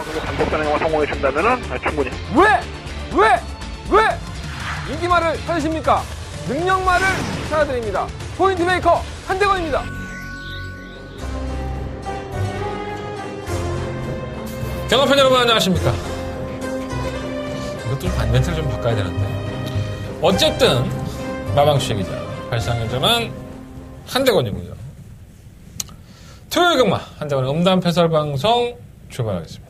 그리고 단독 단행만 성공해 준다면은 충분히. 왜 인기말을 찾으십니까? 능력말을 찾아드립니다. 포인트 메이커 한대건입니다. 경합팬 여러분 안녕하십니까? 이것도 멘트를 좀 바꿔야 되는데 어쨌든 마방수의 기자 발상의 한대건이고요. 토요일 경마 한대건의 음담 패설 방송 출발하겠습니다.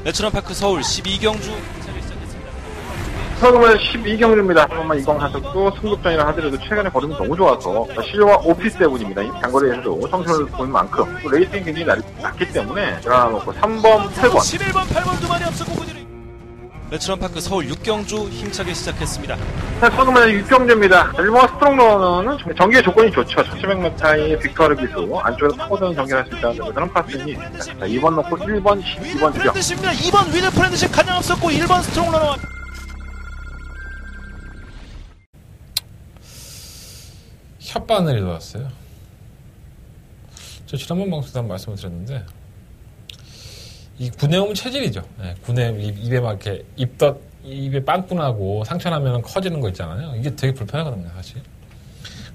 내추럴파크 서울 12경주 서울은 12경주입니다. 잠깐만 이광 하석도 승급전이라 하더라도 최근에 걸음이 너무 좋아서 실와 오피스 때문입니다. 이 장거리에서도 성적을 보인 만큼 또 레이팅이 굉장히 낮기 때문에 제가 놓고 3번, 8번 11번, 8번 두 마리 앞서고 그들이 내추럴파크 서울 6경주 힘차게 시작했습니다. 서울은 6경주입니다. 1번 스트롱러는 전기의 조건이 좋죠. 1700m의 빅터르 기수 안쪽에서 파고드는 전기를 할 수 있다는 그런 파슨이 있습니다. 자, 2번 놓고 1번, 12번 주죠. 프렌드십니다. 2번 위드 프렌드십 가장 앞섰고 1번 스트롱러너 혓바늘이 돌았어요. 저 지난번 방송에서 한번 말씀을 드렸는데 이 구내염은 체질이죠. 네, 구내염 입에 막 이렇게 입에 빵꾸나고 상처 나면 커지는 거 있잖아요. 이게 되게 불편하거든요, 사실.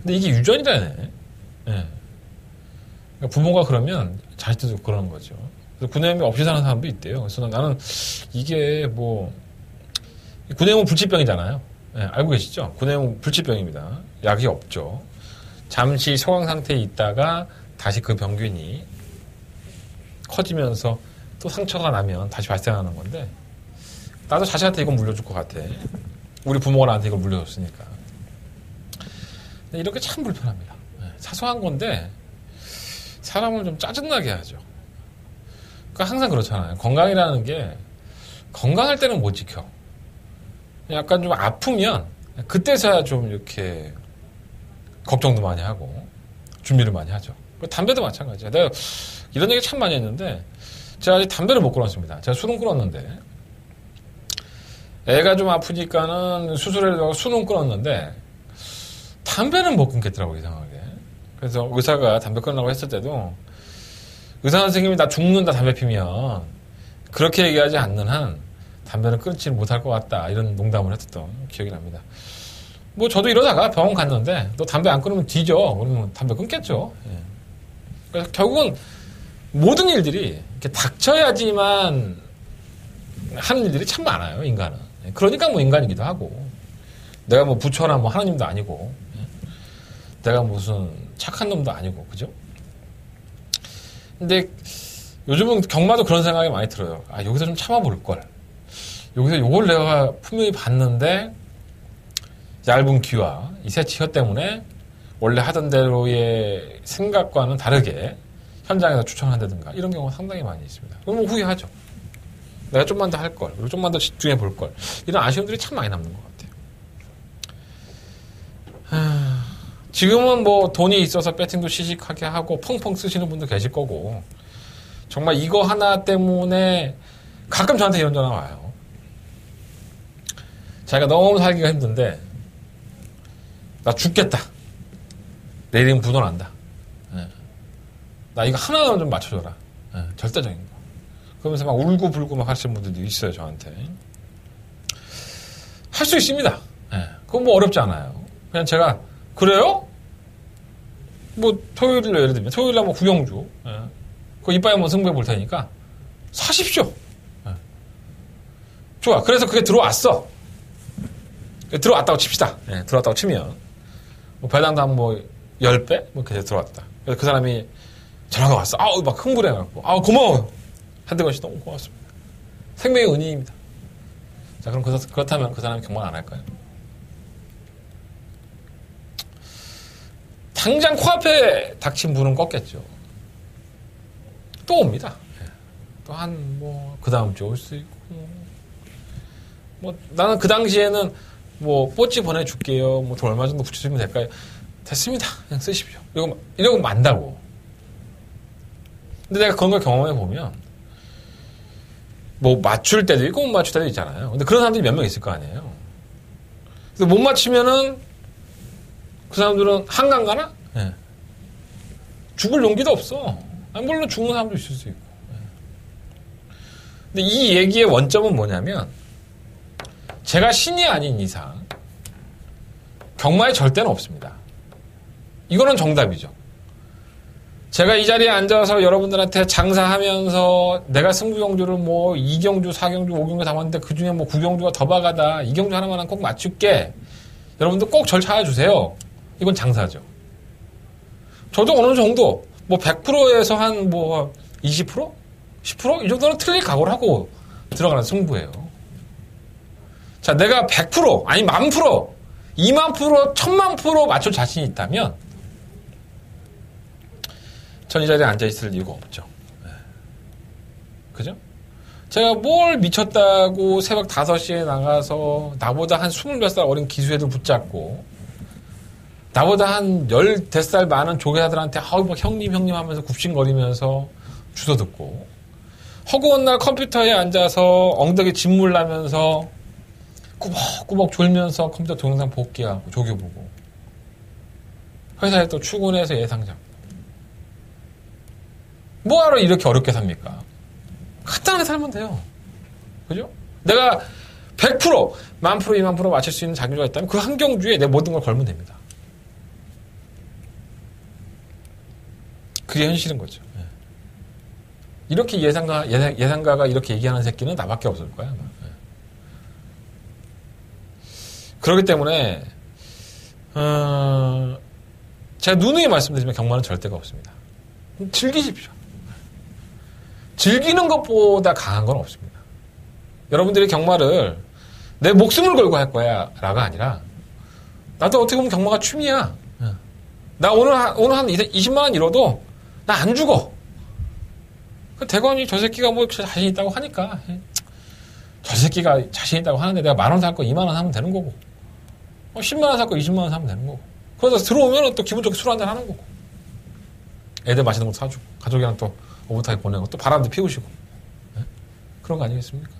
근데 이게 유전이라네. 네. 그러니까 부모가 그러면 자식들도 그러는 거죠. 그래서 구내염이 없이 사는 사람도 있대요. 그래서 나는 이게 구내염은 불치병이잖아요. 네, 알고 계시죠? 구내염은 불치병입니다. 약이 없죠. 잠시 소강 상태에 있다가 다시 그 병균이 커지면서 또 상처가 나면 다시 발생하는 건데 나도 자식한테 이건 물려줄 것 같아. 우리 부모가 나한테 이걸 물려줬으니까. 근데 이렇게 참 불편합니다. 사소한 건데 사람을 좀 짜증나게 하죠. 그러니까 항상 그렇잖아요. 건강이라는 게 건강할 때는 못 지켜. 약간 좀 아프면 그때서야 좀 이렇게 걱정도 많이 하고 준비를 많이 하죠. 담배도 마찬가지예요. 내가 이런 얘기 참 많이 했는데 제가 아직 담배를 못 끊었습니다. 제가 술은 끊었는데 애가 좀 아프니까는 수술을 술은 끊었는데 담배는 못 끊겠더라고요, 이상하게. 그래서 의사가 담배 끊으라고 했을 때도 의사 선생님이 나 죽는다 담배 피면 그렇게 얘기하지 않는 한 담배는 끊지 못할 것 같다 이런 농담을 했었던 기억이 납니다. 저도 이러다가 병원 갔는데 너 담배 안 끊으면 뒤져. 그러면 담배 끊겠죠. 예. 그래서 결국은 모든 일들이 이렇게 닥쳐야지만 하는 일들이 참 많아요, 인간은. 그러니까 인간이기도 하고. 내가 부처나 하나님도 아니고. 예. 내가 무슨 착한 놈도 아니고, 그죠? 근데 요즘은 경마도 그런 생각이 많이 들어요. 아, 여기서 좀 참아볼 걸. 여기서 요걸 내가 분명히 봤는데 얇은 귀와 이 새치 혀 때문에 원래 하던 대로의 생각과는 다르게 현장에서 추천한다든가 이런 경우가 상당히 많이 있습니다. 그럼 후회하죠. 내가 좀만 더 할 걸, 그리고 좀만 더 집중해 볼 걸. 이런 아쉬움들이 참 많이 남는 것 같아요. 지금은 돈이 있어서 배팅도 시식하게 하고 펑펑 쓰시는 분도 계실 거고 정말 이거 하나 때문에 가끔 저한테 이런 전화 와요. 자기가 너무 살기가 힘든데 나 죽겠다. 내일이면 부도난다. 예. 나 이거 하나만 좀 맞춰줘라. 예. 절대적인 거. 그러면서 막 울고불고 막 하시는 분들도 있어요, 저한테. 할 수 있습니다. 예. 그건 어렵지 않아요. 그냥 제가, 그래요? 토요일로 예를 들면, 토요일날 구경주. 예. 그 이빨에 승부해 볼 테니까 사십시오. 예. 좋아. 그래서 그게 들어왔어. 들어왔다고 칩시다. 예. 들어왔다고 치면. 배당도 한 10배? 이렇게 들어왔다. 그래서 그 사람이 전화가 왔어. 아우, 막 흥분해갖고. 아우, 고마워요. 한대건 씨 너무 고맙습니다. 생명의 은인입니다. 자, 그럼 그렇다면 그 사람이 경마 안 할까요? 당장 코앞에 닥친 분은 껐겠죠. 또 옵니다. 또 그 다음 주에 올 수 있고. 나는 그 당시에는 뽀찌 보내줄게요. 돈 얼마 정도 붙여주면 될까요? 됐습니다. 그냥 쓰십시오. 이러고 만다고. 근데 내가 그런 걸 경험해 보면, 맞출 때도 있고 못 맞출 때도 있잖아요. 근데 그런 사람들이 몇 명 있을 거 아니에요. 근데 못 맞추면은 그 사람들은 한강 가나? 예. 죽을 용기도 없어. 아니, 물론 죽는 사람도 있을 수 있고. 근데 이 얘기의 원점은 뭐냐면, 제가 신이 아닌 이상 경마에 절대는 없습니다. 이거는 정답이죠. 제가 이 자리에 앉아서 여러분들한테 장사하면서 내가 승부경주를 뭐 2경주, 4경주, 5경주 담았는데 그 중에 뭐 9경주가 더 박아다. 2경주 하나만 꼭 맞출게. 여러분들 꼭 절 찾아주세요. 이건 장사죠. 저도 어느 정도 뭐 100%에서 한 뭐 20%? 10%? 이 정도는 틀릴 각오를 하고 들어가는 승부예요. 자, 내가 100%, 아니 10,000%, 20,000%, 10,000,000% 맞출 자신이 있다면 전 이 자리에 앉아있을 이유가 없죠. 네. 그죠? 제가 뭘 미쳤다고 새벽 5시에 나가서 나보다 한 20몇 살 어린 기수애들 붙잡고 나보다 한 10살 많은 조교사들한테 아우 막 형님 하면서 굽신거리면서 주워 듣고 허구한 날 컴퓨터에 앉아서 엉덩이 짓물 나면서 꾸벅꾸벅 졸면서 컴퓨터 동영상 복귀하고 조교 보고 회사에 또 출근해서 예상 잡고 뭐하러 이렇게 어렵게 삽니까? 간단하게 살면 돼요. 그죠? 내가 100%, 10,000%, 20,000% 맞출 수 있는 자기가 있다면 그 한 경주에 내 모든 걸 걸면 됩니다. 그게 현실인 거죠. 이렇게 예상가가 이렇게 얘기하는 새끼는 나밖에 없을 거야. 아마. 그렇기 때문에 제가 누누이 말씀드리지만 경마는 절대가 없습니다. 즐기십시오. 즐기는 것보다 강한 건 없습니다. 여러분들이 경마를 내 목숨을 걸고 할 거야 라가 아니라 나도 어떻게 보면 경마가 취미야. 나 오늘 한 20만 원 잃어도 나 안 죽어. 대관이 저 새끼가 뭐 자신 있다고 하니까 저 새끼가 자신 있다고 하는데 내가 10,000원 살 거 20,000원 사면 되는 거고 10만 원 살 거 20만 원 사면 되는 거고 그러다 들어오면 또 기분 좋게 술 한잔 하는 거고 애들 맛있는 거 사주고 가족이랑 또 오붓하게 보내고 또 바람도 피우시고 네? 그런 거 아니겠습니까?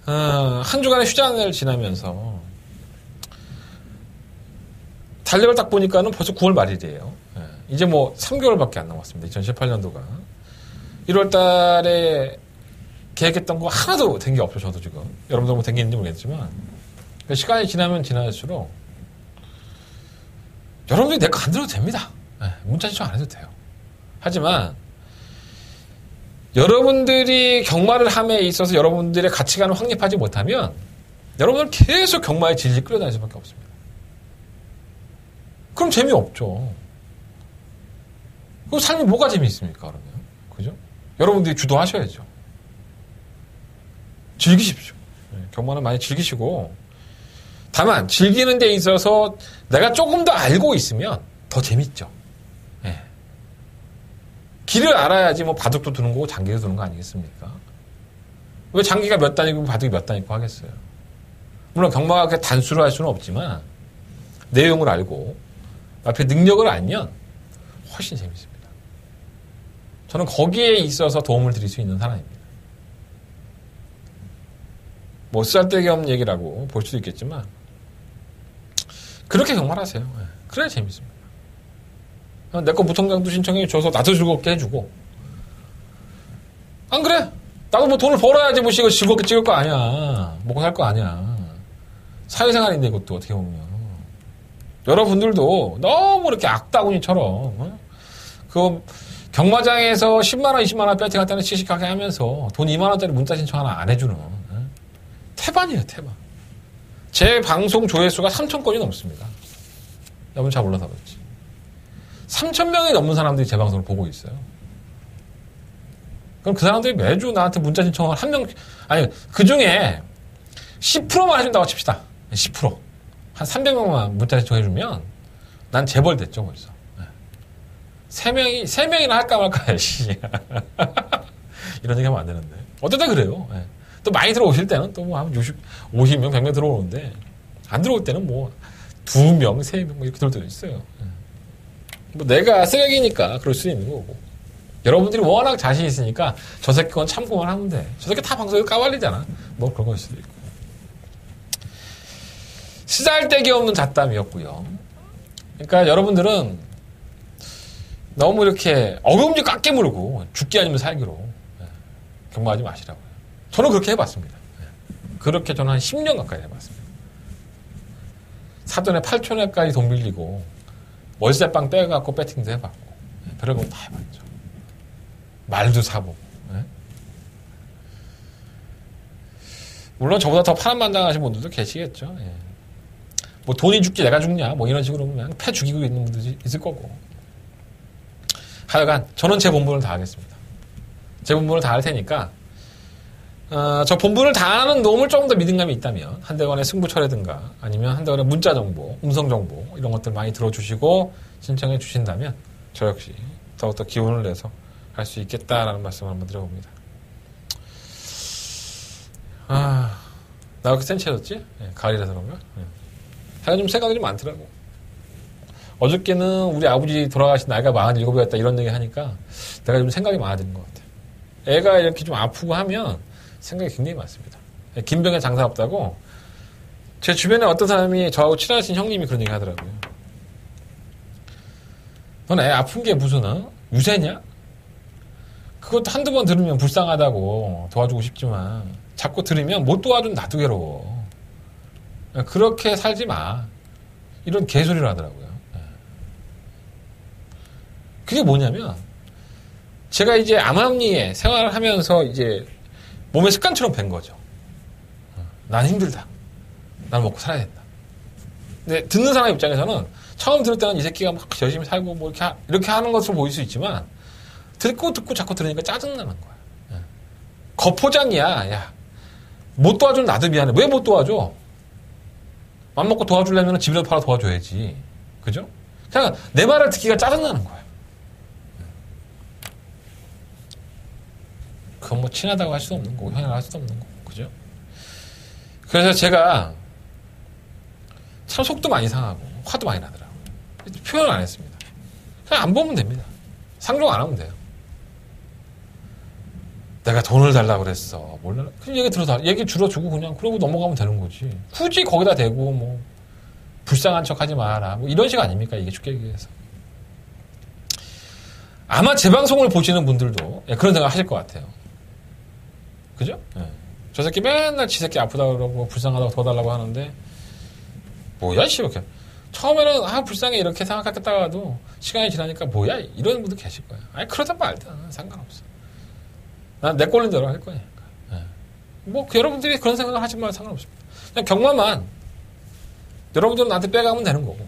한 주간의 휴장을 지나면서 달력을 딱 보니까는 벌써 9월 말일이에요. 네. 이제 뭐 3개월밖에 안 남았습니다. 2018년도가 1월 달에 계획했던 거 하나도 된 게 없죠. 저도 지금 여러분들 뭐 된 게 있는지 모르겠지만 시간이 지나면 지날수록 여러분들이 내 거 안 들어도 됩니다. 네, 문자 신청 안 해도 돼요. 하지만 여러분들이 경마를 함에 있어서 여러분들의 가치관을 확립하지 못하면 여러분들은 계속 경마의 질질 끌려다닐 수밖에 없습니다. 그럼 재미없죠. 그럼 삶이 뭐가 재미있습니까, 그러면? 그죠? 여러분들이 주도하셔야죠. 즐기십시오. 네, 경마는 많이 즐기시고 다만 즐기는 데 있어서 내가 조금 더 알고 있으면 더 재밌죠. 네. 길을 알아야지 뭐 바둑도 두는 거고 장기도 두는 거 아니겠습니까? 왜 장기가 몇 단이고 바둑이 몇 단 있고 하겠어요? 물론 경마가 그렇게 단수로 할 수는 없지만 내용을 알고 앞에 능력을 알면 훨씬 재밌습니다. 저는 거기에 있어서 도움을 드릴 수 있는 사람입니다. 뭐 쓰잘데기 없는 얘기라고 볼 수도 있겠지만 그렇게 경마를 하세요. 그래야 재밌습니다. 내 거 무통장도 신청해 줘서 나도 즐겁게 해주고 안 그래? 나도 뭐 돈을 벌어야지 뭐 이거 즐겁게 찍을 거 아니야. 먹고 살 거 아니야. 사회생활인데 이것도 어떻게 보면 여러분들도 너무 이렇게 악다구니처럼 그 경마장에서 10만 원, 20만 원 배팅 할 때는 씩씩하게 하면서 돈 2만 원짜리 문자 신청 하나 안 해주는 태반이에요, 태반. 제 방송 조회수가 3,000건이 넘습니다. 여러분 잘 몰라서 그렇지. 3,000명이 넘는 사람들이 제 방송을 보고 있어요. 그럼 그 사람들이 매주 나한테 문자 신청을 한 명, 아니, 그 중에 10%만 해준다고 칩시다. 10%. 한 300명만 문자 신청해주면 난 재벌 됐죠, 벌써. 3명이나 할까 말까, 씨. 이런 얘기 하면 안 되는데. 어떨 때 그래요. 또 많이 들어오실 때는 또 뭐 한 50명, 100명 들어오는데, 안 들어올 때는 뭐 2명, 3명 뭐 이렇게 들어올 때도 있어요. 뭐 내가 쓰레기니까 그럴 수 있는 거고. 여러분들이 워낙 자신 있으니까 저 새끼 건 참고만 하면 돼. 저 새끼 다 방송에 까발리잖아. 뭐 그런 걸 수도 있고. 쓰잘데기 없는 잡담이었고요. 그러니까 여러분들은 너무 이렇게 어금니 꽉 깨물고 죽기 아니면 살기로 경마하지 마시라고요. 저는 그렇게 해봤습니다. 그렇게 저는 한 10년 가까이 해봤습니다. 사돈에 8천원까지 돈 빌리고 월세방 떼어갖고 배팅도 해봤고 별의거 다 해봤죠. 말도 사보고. 물론 저보다 더 파란만장하신 분들도 계시겠죠. 뭐 돈이 죽지 내가 죽냐 뭐 이런 식으로 그냥 패 죽이고 있는 분들이 있을 거고. 하여간 저는 제 본분을 다 하겠습니다. 제 본분을 다 할 테니까 저 본분을 다 하는 놈을 조금 더 믿음감이 있다면 한대관의 승부처라든가 아니면 한대관의 문자 정보, 음성 정보 이런 것들 많이 들어주시고 신청해 주신다면 저 역시 더욱더 기운을 내서 할 수 있겠다라는 말씀을 한번 드려봅니다. 나 왜 이렇게 센치해졌지? 가을이라서 그런가? 하여간 좀 생각이 좀 많더라고. 어저께는 우리 아버지 돌아가신 나이가 47이었다 이런 얘기 하니까 내가 좀 생각이 많아지는 것 같아요. 애가 이렇게 좀 아프고 하면 생각이 굉장히 많습니다. 김병에 장사 없다고 제 주변에 어떤 사람이 저하고 친하신 형님이 그런 얘기 하더라고요. 넌 애 아픈 게 무슨 유세냐? 그것도 한두 번 들으면 불쌍하다고 도와주고 싶지만 자꾸 들으면 못 도와준 나도 괴로워. 그렇게 살지 마. 이런 개소리를 하더라고요. 그게 뭐냐면 제가 이제 암암리에 생활을 하면서 이제 몸의 습관처럼 된 거죠. 난 힘들다. 난 먹고 살아야 된다. 근데 듣는 사람 입장에서는 처음 들을 때는 이 새끼가 막 열심히 살고 뭐 이렇게 하는 것으로 보일 수 있지만 듣고 자꾸 들으니까 짜증나는 거야. 겉포장이야. 야, 못 도와주면 나도 미안해. 왜 못 도와줘? 맘 먹고 도와주려면 집이라도 팔아 도와줘야지. 그죠? 그냥 내 말을 듣기가 짜증나는 거야. 그건 뭐 친하다고 할 수도 없는 거고 형이라고 할 수도 없는 거고. 그죠? 그래서 제가 참 속도 많이 상하고 화도 많이 나더라고요. 표현을 안 했습니다. 그냥 안 보면 됩니다. 상종 안 하면 돼요. 내가 돈을 달라고 그랬어. 몰라. 그냥 얘기 줄여주고 그냥 그러고 넘어가면 되는 거지. 굳이 거기다 대고 뭐 불쌍한 척 하지 마라. 뭐 이런 식 아닙니까? 이게 쉽게 얘기해서. 아마 제 방송을 보시는 분들도 그런 생각 하실 것 같아요. 그죠? 저 새끼 맨날 지 새끼 아프다 그러고 불쌍하다고 도와달라고 하는데 뭐야 씨 이렇게 처음에는 불쌍해 이렇게 생각했다가도 시간이 지나니까 뭐야 이런 분들 계실 거예요. 아니 그러다 말든 상관없어. 난 내 꼴린 대로 할 거니까. 뭐 여러분들이 그런 생각을 하시면 상관없습니다. 그냥 경마만 여러분들은 나한테 빼가면 되는 거고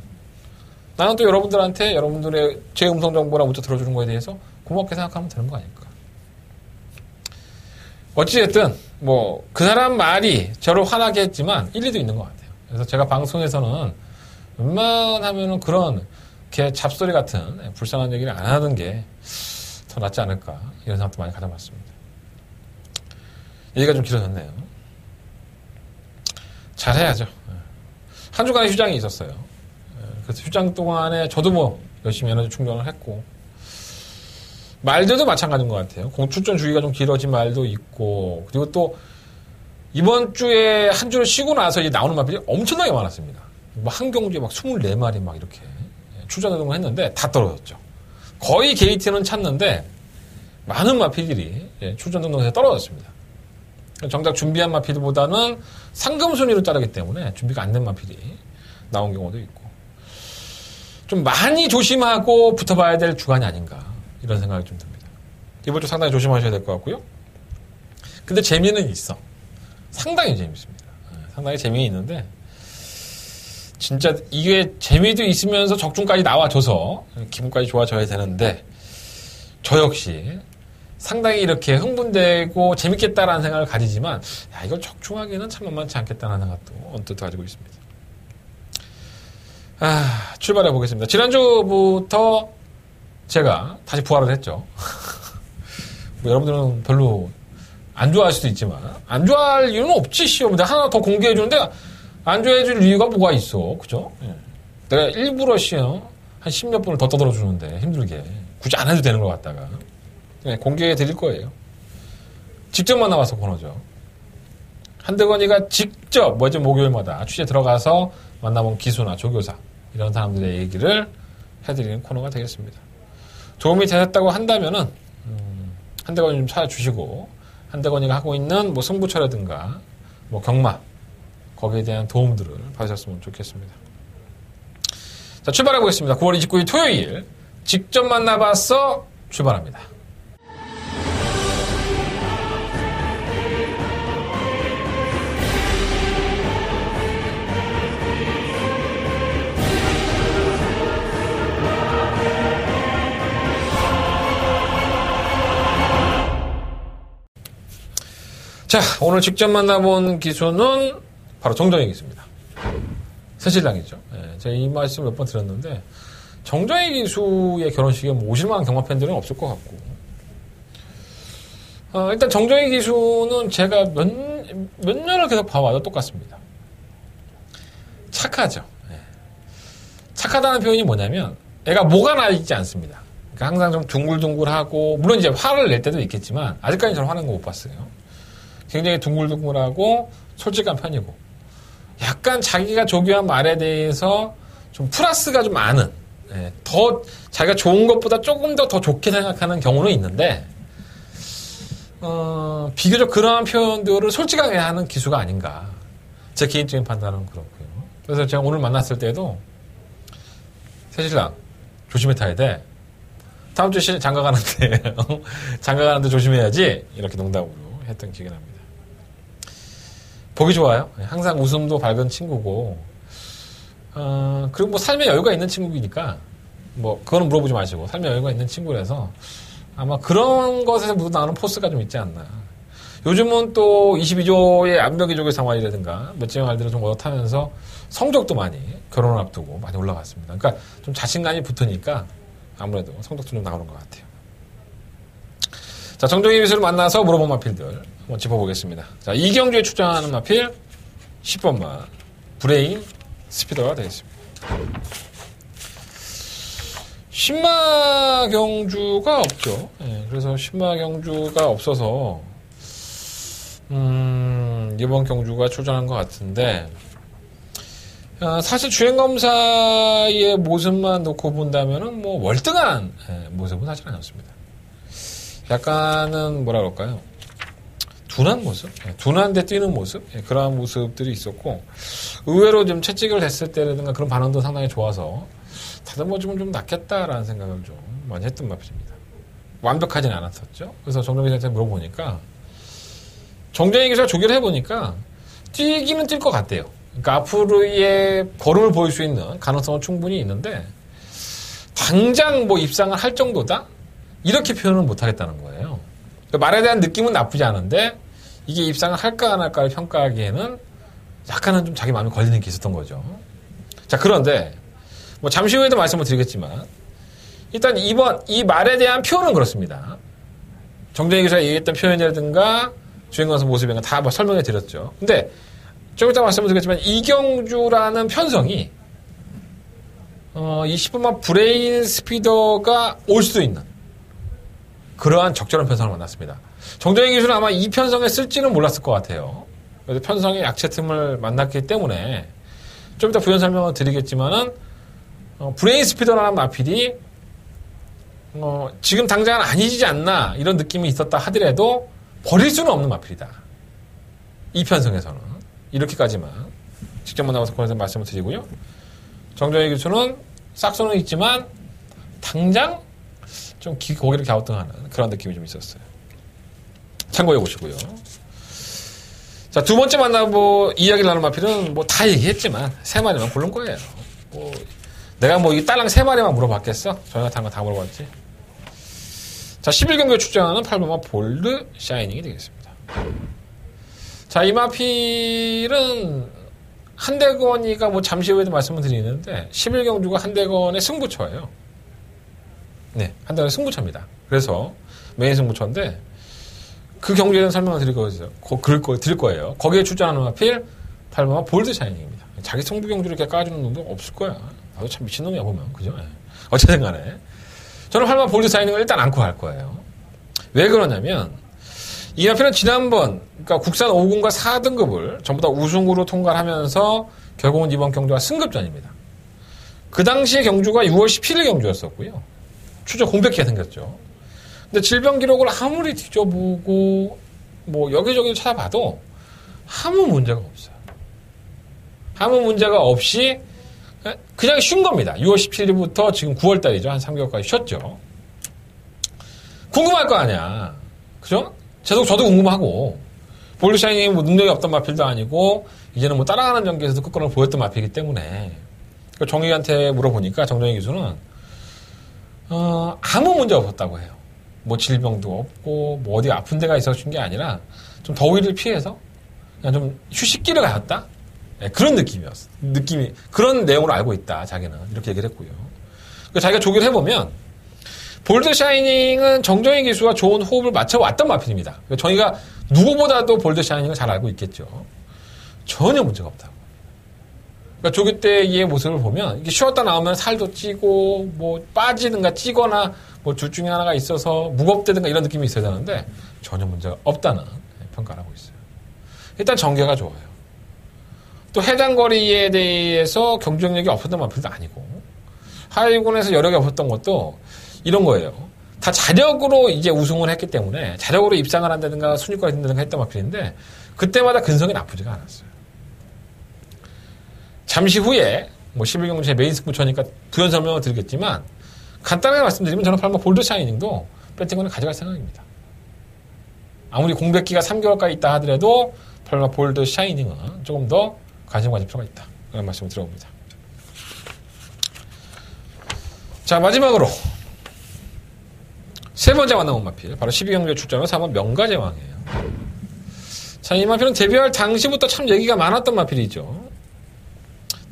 나는 또 여러분들한테 여러분들의 제 음성 정보나 문자 들어주는 거에 대해서 고맙게 생각하면 되는 거 아닐까. 어찌됐든 뭐 그 사람 말이 저를 화나게 했지만 일리도 있는 것 같아요. 그래서 제가 방송에서는 웬만하면은 그런 개 잡소리 같은 불쌍한 얘기를 안 하는 게 더 낫지 않을까 이런 생각도 많이 가져봤습니다. 얘기가 좀 길어졌네요. 잘해야죠. 한 주간의 휴장이 있었어요. 그래서 휴장 동안에 저도 뭐 열심히 에너지 충전을 했고 말들도 마찬가지인 것 같아요. 공출전 주기가 좀 길어진 말도 있고 그리고 또 이번 주에 한 주를 쉬고 나서 이제 나오는 말들이 엄청나게 많았습니다. 뭐 한 경주에 막 24마리 막 이렇게 출전을 했는데 다 떨어졌죠. 거의 게이트는 찼는데 많은 마피들이 출전 등록에서 떨어졌습니다. 정작 준비한 마피들보다는 상금 순위로 자르기 때문에 준비가 안 된 마피들이 나온 경우도 있고 좀 많이 조심하고 붙어봐야 될 주간이 아닌가 이런 생각이 좀 듭니다. 이번 주 상당히 조심하셔야 될 것 같고요. 근데 재미는 있어. 상당히 재밌습니다. 상당히 재미있는데 진짜 이게 재미도 있으면서 적중까지 나와줘서 기분까지 좋아져야 되는데 저 역시 상당히 이렇게 흥분되고 재밌겠다라는 생각을 가지지만 이걸 적중하기는 참 만만치 않겠다는 생각도 언뜻 가지고 있습니다. 출발해 보겠습니다. 지난주부터 제가 다시 부활을 했죠. 뭐 여러분들은 별로 안 좋아할 수도 있지만 안 좋아할 이유는 없지. 내가 하나 더 공개해 주는데 안 좋아해 줄 이유가 뭐가 있어. 그죠? 내가 일부러 한 10몇 분을 더 떠들어 주는데 힘들게 굳이 안 해도 되는 것 같다가 공개해 드릴 거예요. 직접 만나봐서 보너죠. 한대건이가 직접 매주 목요일마다 취재 들어가서 만나본 기수나 조교사 이런 사람들의 얘기를 해드리는 코너가 되겠습니다. 도움이 되셨다고 한다면은 한대건이 좀 찾아주시고 한대건이가 하고 있는 뭐 승부처라든가 뭐 경마 거기에 대한 도움들을 받으셨으면 좋겠습니다. 자, 출발해 보겠습니다. 9월 29일 토요일 직접 만나봤어 출발합니다. 자, 오늘 직접 만나본 기수는 바로 정정희 기수입니다. 새신랑이죠. 네, 제가 이 말씀 몇 번 드렸는데 정정희 기수의 결혼식에 뭐 오실 만한 경마 팬들은 없을 것 같고 일단 정정희 기수는 제가 몇 년을 계속 봐와도 똑같습니다. 착하죠. 네. 착하다는 표현이 뭐냐면 애가 뭐가 나 있지 않습니다. 그러니까 항상 좀 둥글둥글하고 물론 이제 화를 낼 때도 있겠지만 아직까지 저는 화낸 거 못 봤어요. 굉장히 둥글둥글하고 솔직한 편이고 약간 자기가 조교한 말에 대해서 좀 플러스가 좀 많은 더 자기가 좋은 것보다 조금 더 좋게 생각하는 경우는 있는데 비교적 그러한 표현들을 솔직하게 하는 기수가 아닌가 제 개인적인 판단은 그렇고요. 그래서 제가 오늘 만났을 때도 새신랑 조심히 타야 돼. 다음 주에 장가 가는데 조심해야지 이렇게 농담으로 했던 기억이 납니다. 보기 좋아요. 항상 웃음도 밝은 친구고, 그리고 뭐 삶에 여유가 있는 친구이니까, 뭐, 그거는 물어보지 마시고, 삶에 여유가 있는 친구라서 아마 그런 것에서 묻어나오는 포스가 좀 있지 않나. 요즘은 또 22조의 암벽이족의 상황이라든가, 몇 째 말들을 좀 얻어타면서 성적도 많이, 결혼을 앞두고 많이 올라갔습니다. 그러니까 좀 자신감이 붙으니까 아무래도 성적도 좀 나오는 것 같아요. 자, 정정희 기수를 만나서 물어본 마필들. 한번 짚어보겠습니다. 자, 이경주에 출전하는 마필 10번마 브레인 스피더가 되겠습니다. 신마경주가 없죠. 네, 그래서 신마경주가 없어서 이번 경주가 출전한 것 같은데 사실 주행검사의 모습만 놓고 본다면은 뭐 월등한 모습은 사실 아니었습니다. 약간은 뭐라 그럴까요? 둔한 모습, 둔한데 뛰는 모습, 그러한 모습들이 있었고 의외로 좀 채찍을 댔을 때라든가 그런 반응도 상당히 좋아서 다듬어주면 좀 낫겠다라는 생각을 좀 많이 했던 마필입니다. 완벽하지는 않았었죠. 그래서 정정희 기수한테 물어보니까 정정희 기수가 조기를 해보니까 뛰기는 뛸 것 같대요. 그러니까 앞으로의 걸음을 보일 수 있는 가능성은 충분히 있는데 당장 뭐 입상을 할 정도다? 이렇게 표현은 못하겠다는 거예요. 그러니까 말에 대한 느낌은 나쁘지 않은데 이게 입상을 할까 안 할까를 평가하기에는 약간은 좀 자기 마음이 걸리는 게 있었던 거죠. 자, 그런데 뭐 잠시 후에도 말씀을 드리겠지만 일단 이번 이 말에 대한 표현은 그렇습니다. 정정희 기수가 얘기했던 표현이라든가 주행검사 모습이나 다 뭐 설명해 드렸죠. 근데 좀 이따 말씀을 드리겠지만 이경주라는 편성이 이 10번마 브레인 스피더가 올 수도 있는 그러한 적절한 편성을 만났습니다. 정정희 기수는 아마 이 편성에 쓸지는 몰랐을 것 같아요. 그래서 편성의 약체 틈을 만났기 때문에 좀 이따 부연 설명을 드리겠지만은 브레인 스피더라는 마필이 지금 당장은 아니지 않나 이런 느낌이 있었다 하더라도 버릴 수는 없는 마필이다. 이 편성에서는 이렇게까지만 직접 만나서 그래서 말씀을 드리고요. 정정희 기수는 싹소는 있지만 당장 좀 고개를 갸우뚱하는 그런 느낌이 좀 있었어요. 참고해 보시고요. 자, 두 번째 이야기를 나눈 마필은 뭐 다 얘기했지만 세 마리만 고른 거예요. 뭐 내가 뭐 이 딸랑 세 마리만 물어봤겠어? 저희가 다른 거 다 물어봤지. 자, 11경기에 출전하는 8번마 볼드 샤이닝이 되겠습니다. 자, 이 마필은 한대건이가 뭐 잠시 후에도 말씀을 드리는데 11경주가 한대건의 승부처예요. 네, 한대건의 승부처입니다. 그래서 메인 승부처인데 그 경주에 대한 설명을 드릴 거예요. 거기에 출전하는 마필 8번마 볼드 샤이닝입니다. 자기 승부 경주를 이렇게 까주는 놈도 없을 거야. 나도 참 미친놈이야 보면. 그죠? 네. 어쨌든 간에 저는 8번마 볼드 샤이닝을 일단 안고 갈 거예요. 왜 그러냐면 이 마필은 지난번 그러니까 국산 5군과 4등급을 전부 다 우승으로 통과하면서 결국은 이번 경주가 승급전입니다. 그 당시에 경주가 6월 17일 경주였었고요. 추적 공백기가 생겼죠. 근데 질병 기록을 아무리 뒤져보고 뭐 여기저기 찾아봐도 아무 문제가 없어요. 아무 문제가 없이 그냥 쉰 겁니다. 6월 17일부터 지금 9월 달이죠. 한 3개월까지 쉬었죠. 궁금할 거 아니야. 그죠? 저도 궁금하고. 볼드 샤이닝이 뭐 능력이 없던 마필도 아니고, 이제는 뭐 따라가는 전기에서도 끝권을 보였던 마필이기 때문에. 정익한테 물어보니까 정정희 기수는, 아무 문제 없었다고 해요. 뭐 질병도 없고, 뭐 어디 아픈 데가 있어서 쉰 게 아니라, 좀 더위를 피해서, 그냥 좀 휴식기를 가졌다? 네, 그런 느낌이었어. 그런 내용으로 알고 있다, 자기는. 이렇게 얘기를 했고요. 자기가 조기를 해보면, 볼드 샤이닝은 정정희 기수와 좋은 호흡을 맞춰왔던 마필입니다. 정희가 누구보다도 볼드 샤이닝을 잘 알고 있겠죠. 전혀 문제가 없다고. 그러니까 조기 때의 모습을 보면, 이게 쉬었다 나오면 살도 찌고, 뭐 빠지든가 찌거나, 뭐 둘 중에 하나가 있어서 무겁다든가 이런 느낌이 있어야 되는데, 전혀 문제가 없다는 평가를 하고 있어요. 일단 전개가 좋아요. 또 해당거리에 대해서 경쟁력이 없었던 마필도 아니고, 하위군에서 여력이 없었던 것도 이런 거예요. 다 자력으로 이제 우승을 했기 때문에 자력으로 입상을 한다든가 순위권에 든다든가 했던 마필인데 그때마다 근성이 나쁘지가 않았어요. 잠시 후에 뭐 11경주의 메인 승부처니까 부연 설명을 드리겠지만 간단하게 말씀드리면 저는 팔마 볼드 샤이닝도 배팅권을 가져갈 생각입니다. 아무리 공백기가 3개월까지 있다 하더라도 팔마 볼드 샤이닝은 조금 더 관심 가질 필요가 있다. 그런 말씀을 드려봅니다. 자, 마지막으로 세 번째 만나본 마필, 바로 12경주에 출전한 3번 명가제왕이에요. 자, 이 마필은 데뷔할 당시부터 참 얘기가 많았던 마필이죠.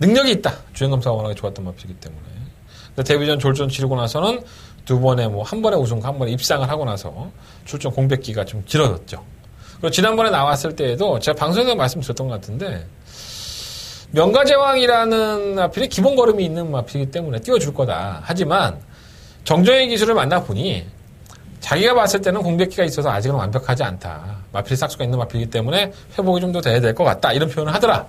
능력이 있다. 주행검사가 워낙에 좋았던 마필이기 때문에. 근데 데뷔전 졸전 치르고 나서는 두 번에 뭐 한 번에 우승, 한 번에 입상을 하고 나서 출전 공백기가 좀 길어졌죠. 그리고 지난번에 나왔을 때에도 제가 방송에서 말씀드렸던 것 같은데 명가제왕이라는 마필이 기본 걸음이 있는 마필이기 때문에 띄워줄 거다. 하지만 정정희 기수를 만나보니 자기가 봤을 때는 공백기가 있어서 아직은 완벽하지 않다. 마필이 싹수가 있는 마필이기 때문에 회복이 좀 더 돼야 될 것 같다. 이런 표현을 하더라.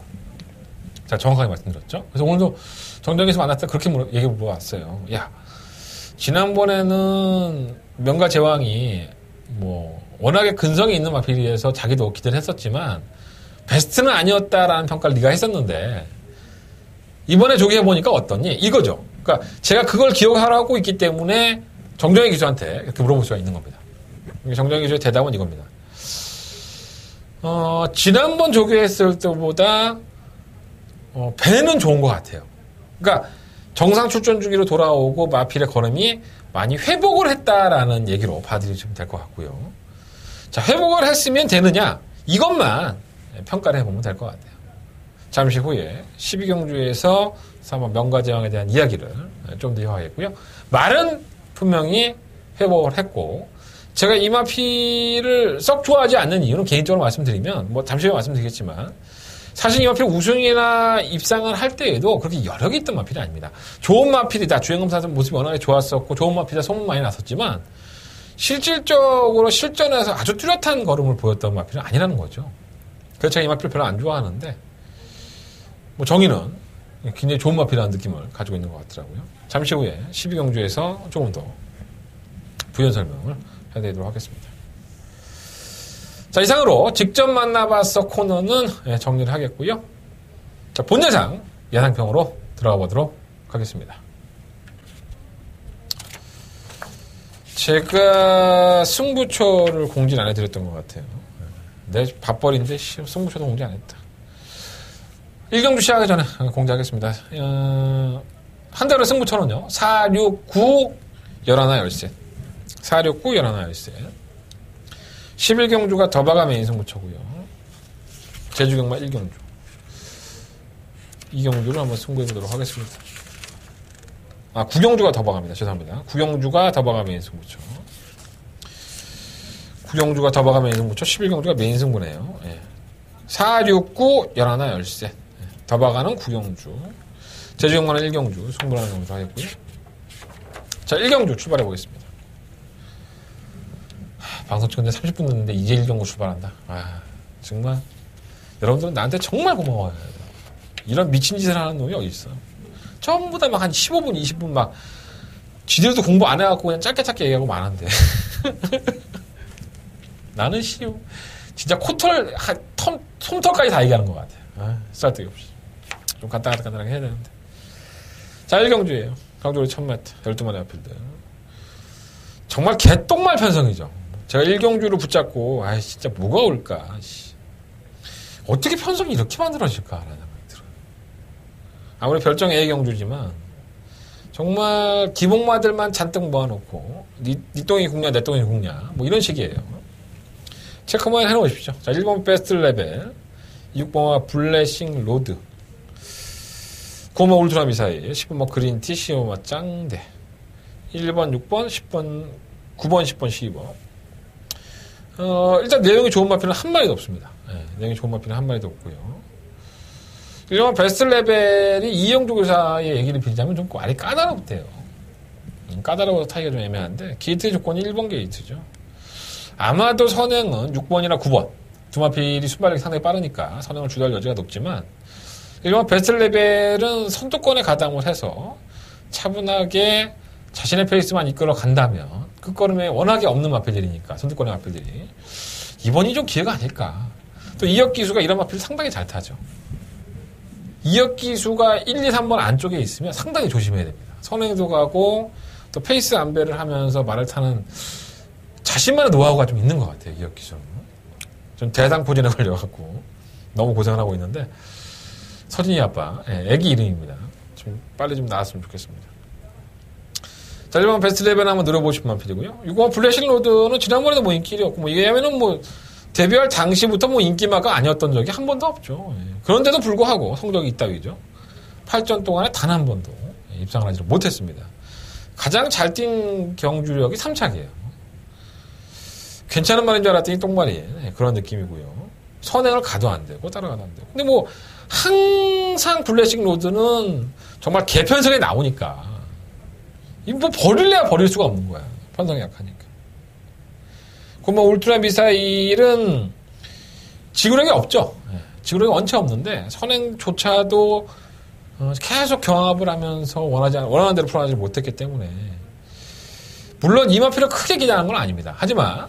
자, 정확하게 말씀드렸죠. 그래서 오늘도 정정희 기수 만났을 때 그렇게 얘기 물어봤어요. 야, 지난번에는 명가제왕이 뭐 워낙에 근성이 있는 마필이어서 자기도 기대를 했었지만 베스트는 아니었다라는 평가를 네가 했었는데 이번에 조기해보니까 어떠니? 이거죠. 그러니까 제가 그걸 기억하고 있기 때문에 정정희 기수한테 이렇게 물어볼 수가 있는 겁니다. 정정희 기수의 대답은 이겁니다. 지난번 조기했을 때보다 배는 좋은 것 같아요. 그러니까 정상 출전 주기로 돌아오고 마필의 걸음이 많이 회복을 했다라는 얘기로 봐드리시면 될 것 같고요. 자, 회복을 했으면 되느냐? 이것만 평가를 해보면 될 것 같아요. 잠시 후에 12경주에서 한번 명가제왕에 대한 이야기를 좀 더 이어가겠고요. 말은 분명히 회복을 했고 제가 이 마필을 썩 좋아하지 않는 이유는 개인적으로 말씀드리면 뭐 잠시 후에 말씀드리겠지만 사실 이 마필 우승이나 입상을 할 때에도 그렇게 여력이 있던 마필이 아닙니다. 좋은 마필이다. 주행검사 모습이 워낙에 좋았었고 좋은 마필이다 소문 많이 났었지만 실질적으로 실전에서 아주 뚜렷한 걸음을 보였던 마필은 아니라는 거죠. 그래서 제가 이 마필을 별로 안 좋아하는데 뭐 정의는 굉장히 좋은 마필이라는 느낌을 가지고 있는 것 같더라고요. 잠시 후에 12경주에서 조금 더 부연 설명을 해드리도록 하겠습니다. 자, 이상으로 직접 만나봤어 코너는 정리를 하겠고요. 자, 본 예상 예상평으로 들어가 보도록 하겠습니다. 제가 승부처를 공지 안 해드렸던 것 같아요. 내 밥벌인데 승부처도 공지 안 했다. 1경주 시작하기 전에 공지하겠습니다. 한 달의 승부처는요. 4, 6, 9, 11, 13. 4, 6, 9, 11, 13. 11경주가 더바가 메인 승부처고요. 제주경마 1경주. 2경주를 한번 승부해보도록 하겠습니다. 9경주가 더바갑니다. 죄송합니다. 9경주가 더바가 메인 승부처. 9경주가 더바가 메인 승부처. 11경주가 메인 승부네요. 4, 6, 9, 11, 13. 더바가는 9경주. 제주경마는 1경주. 승부하는 경주 하겠고요. 자, 1경주 출발해보겠습니다. 방송 찍은데 30분 됐는데 이제 1경주 출발한다. 정말 여러분들은 나한테 정말 고마워요. 이런 미친 짓을 하는 놈이 어디 있어. 전부 다 막 한 15분, 20분 막 지들도 공부 안 해갖고 그냥 짧게 얘기하고 많은데. 나는 진짜 코털, 솜털까지 다 얘기하는 것 같아요. 쓸데기 없이. 좀 간단하게 해야 되는데. 자, 1경주예요. 강조리 1000m, 12마리 아필드. 정말 개똥말 편성이죠. 제가 1경주를 붙잡고, 진짜 뭐가 올까, 어떻게 편성이 이렇게 만들어질까라는 생각이 들어요. 아무리 별정 A경주지만, 정말 기복마들만 잔뜩 모아놓고, 니 똥이 국냐, 내 똥이 국냐, 뭐 이런 식이에요. 체크만 해놓으십시오. 자, 1번 베스트 레벨, 6번화 블레싱 로드, 9번 울트라 미사일, 10번 그린티, 15번 짱대, 1번, 6번, 10번, 9번, 10번, 12번. 일단 내용이 좋은 마필은 한 마리도 없습니다. 내용이 좋은 마필은 한 마리도 없고요. 1번 베스트 레벨이 이영조 교사의 얘기를 빌자면 좀 많이 까다롭대요. 까다로워서 타기가 좀 애매한데, 게이트 조건이 1번 게이트죠. 아마도 선행은 6번이나 9번. 두 마필이 순발력이 상당히 빠르니까 선행을 주도할 여지가 높지만, 1번 베스트 레벨은 선두권에 가담을 해서 차분하게 자신의 페이스만 이끌어 간다면, 끝걸음에 워낙에 없는 마필들이니까, 선두권의 마필들이. 이번이 좀 기회가 아닐까. 또 이혁 기수가 이런 마필을 상당히 잘 타죠. 이혁 기수가 1, 2, 3번 안쪽에 있으면 상당히 조심해야 됩니다. 선행도 가고, 또 페이스 안배를 하면서 말을 타는 자신만의 노하우가 좀 있는 것 같아요, 이혁 기수는. 좀 대상포진에 걸려갖고 너무 고생을 하고 있는데, 서진이 아빠, 애기 이름입니다. 좀 빨리 좀 나왔으면 좋겠습니다. 자, 1번 베스트 레벨 한번 늘어보시면 마필이고요. 6번 블레싱 로드는 지난번에도 뭐 인기였고, 뭐 이게면은 뭐 데뷔할 당시부터 뭐 인기마가 아니었던 적이 한 번도 없죠. 그런데도 불구하고 성적이 이따위죠. 8전 동안에 단 한 번도 입상을 하지 못했습니다. 가장 잘 뛴 경주력이 3착이에요. 괜찮은 말인 줄 알았더니 똥말이에요. 그런 느낌이고요. 선행을 가도 안 되고 따라가도 안 되고. 근데 뭐 항상 블레싱 로드는 정말 개편성에 나오니까 뭐 버릴래야 버릴 수가 없는 거야. 편성이 약하니까. 그럼 울트라 미사일은 지구력이 없죠. 지구력이 원체 없는데 선행조차도 계속 경합을 하면서 원하는 대로 풀어나지 못했기 때문에, 물론 이 마필을 크게 기대하는 건 아닙니다. 하지만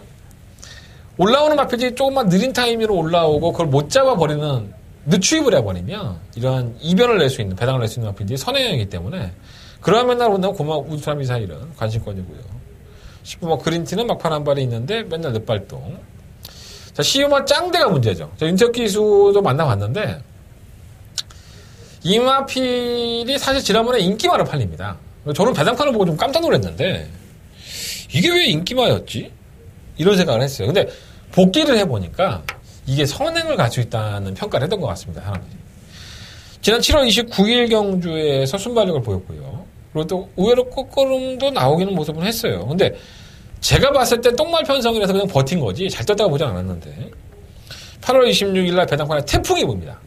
올라오는 마필이 조금만 느린 타이밍으로 올라오고 그걸 못 잡아버리는, 늦추입을 해버리면 이러한 이변을 낼 수 있는, 배당을 낼 수 있는 마필들이 선행이기 때문에, 그러면 날 본다면 고마 울트라 미사일은 관심권이고요. 10번 그린티는 막판 한 발이 있는데 맨날 늦발동. 자, 15번 짱대가 문제죠. 자, 윤택 기수도 만나봤는데, 이 마필이 사실 지난번에 인기마로 팔립니다. 저는 배당판을 보고 좀 깜짝 놀랐는데, 이게 왜 인기마였지? 이런 생각을 했어요. 근데 복귀를 해보니까 이게 선행을 가지고 있다는 평가를 했던 것 같습니다, 사람들이. 지난 7월 29일 경주에서 순발력을 보였고요. 그리고 또 의외로 꽃걸음도 나오기는 모습은 했어요. 근데 제가 봤을 때 똥말 편성이라서 그냥 버틴 거지 잘 떴다고 보진 않았는데, 8월 26일 날 배당판에 태풍이 봅니다.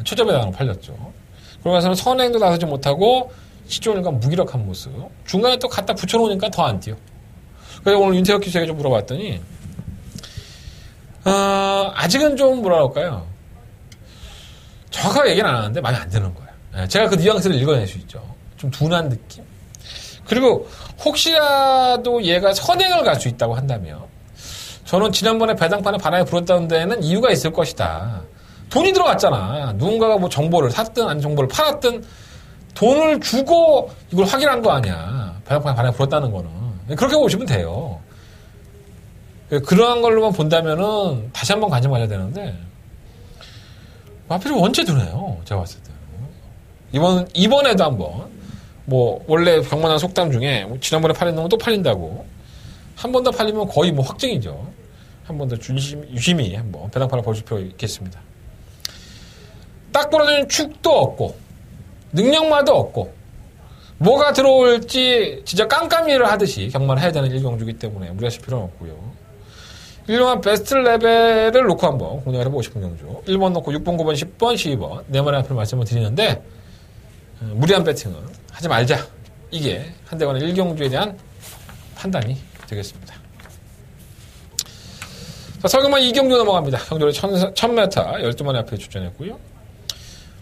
최저 배당으로 팔렸죠. 그러면서는 선행도 나서지 못하고 시종일관 무기력한 모습. 중간에 또 갖다 붙여놓으니까 더 안 뛰어. 그래서 오늘 윤태혁 기수에게 좀 물어봤더니, 아직은 좀 뭐라 할까요? 정확하게 얘기는 안 하는데 마음에 안 드는 거예요. 제가 그 뉘앙스를 읽어낼 수 있죠. 좀 둔한 느낌? 그리고 혹시라도 얘가 선행을 갈 수 있다고 한다면, 저는 지난번에 배당판에 바람이 불었다는 데에는 이유가 있을 것이다. 돈이 들어갔잖아. 누군가가 뭐 정보를 샀든 아니 정보를 팔았든 돈을 주고 이걸 확인한 거 아니야. 배당판에 바람이 불었다는 거는. 그렇게 보시면 돼요. 그러한 걸로만 본다면은 다시 한번 관심 가져야 되는데, 마필이 원체 드네요. 제가 봤을 때. 이번에도 한번, 뭐, 원래 병만한 속담 중에, 지난번에 팔린 놈은 또 팔린다고. 한 번 더 팔리면 거의 뭐 확정이죠. 한 번 더 유심히 한번 배당판을 보실 필요가 있겠습니다. 딱 부러지는 축도 없고, 능력마도 없고, 뭐가 들어올지 진짜 깜깜이를 하듯이 경마를 해야 되는 1경주이기 때문에 무리하실 필요는 없고요. 1번 베스트 레벨을 놓고 한번 공략을 해보고 싶은 경주. 1번 놓고 6번, 9번, 10번, 12번 네 마리 앞을 말씀을 드리는데, 무리한 배팅은 하지 말자. 이게 한대관의 1경주에 대한 판단이 되겠습니다. 자, 설금만 2경주 넘어갑니다. 경주를 1000m 12마리 앞에 출전했고요.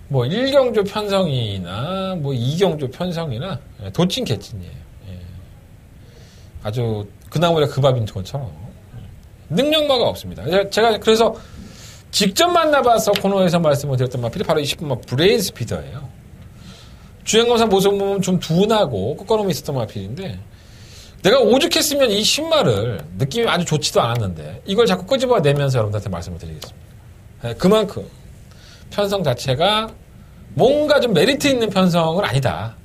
뭐 1경조 편성이나 뭐 2경조 편성이나 도찐 개찐이에요. 예. 아주 그나물의 그 밥인 것처럼 능력마가 없습니다. 제가 그래서 직접 만나봐서 코너에서 말씀을 드렸던 마필이 바로 20분마 브레인 스피더예요. 주행검사 모습 보면 좀 둔하고 끄꺼름이 있었던 마필인데 내가 오죽했으면 이 신발을 느낌이 아주 좋지도 않았는데 이걸 자꾸 끄집어내면서 여러분들한테 말씀을 드리겠습니다. 네, 그만큼 편성 자체가 뭔가 좀 메리트 있는 편성은 아니다.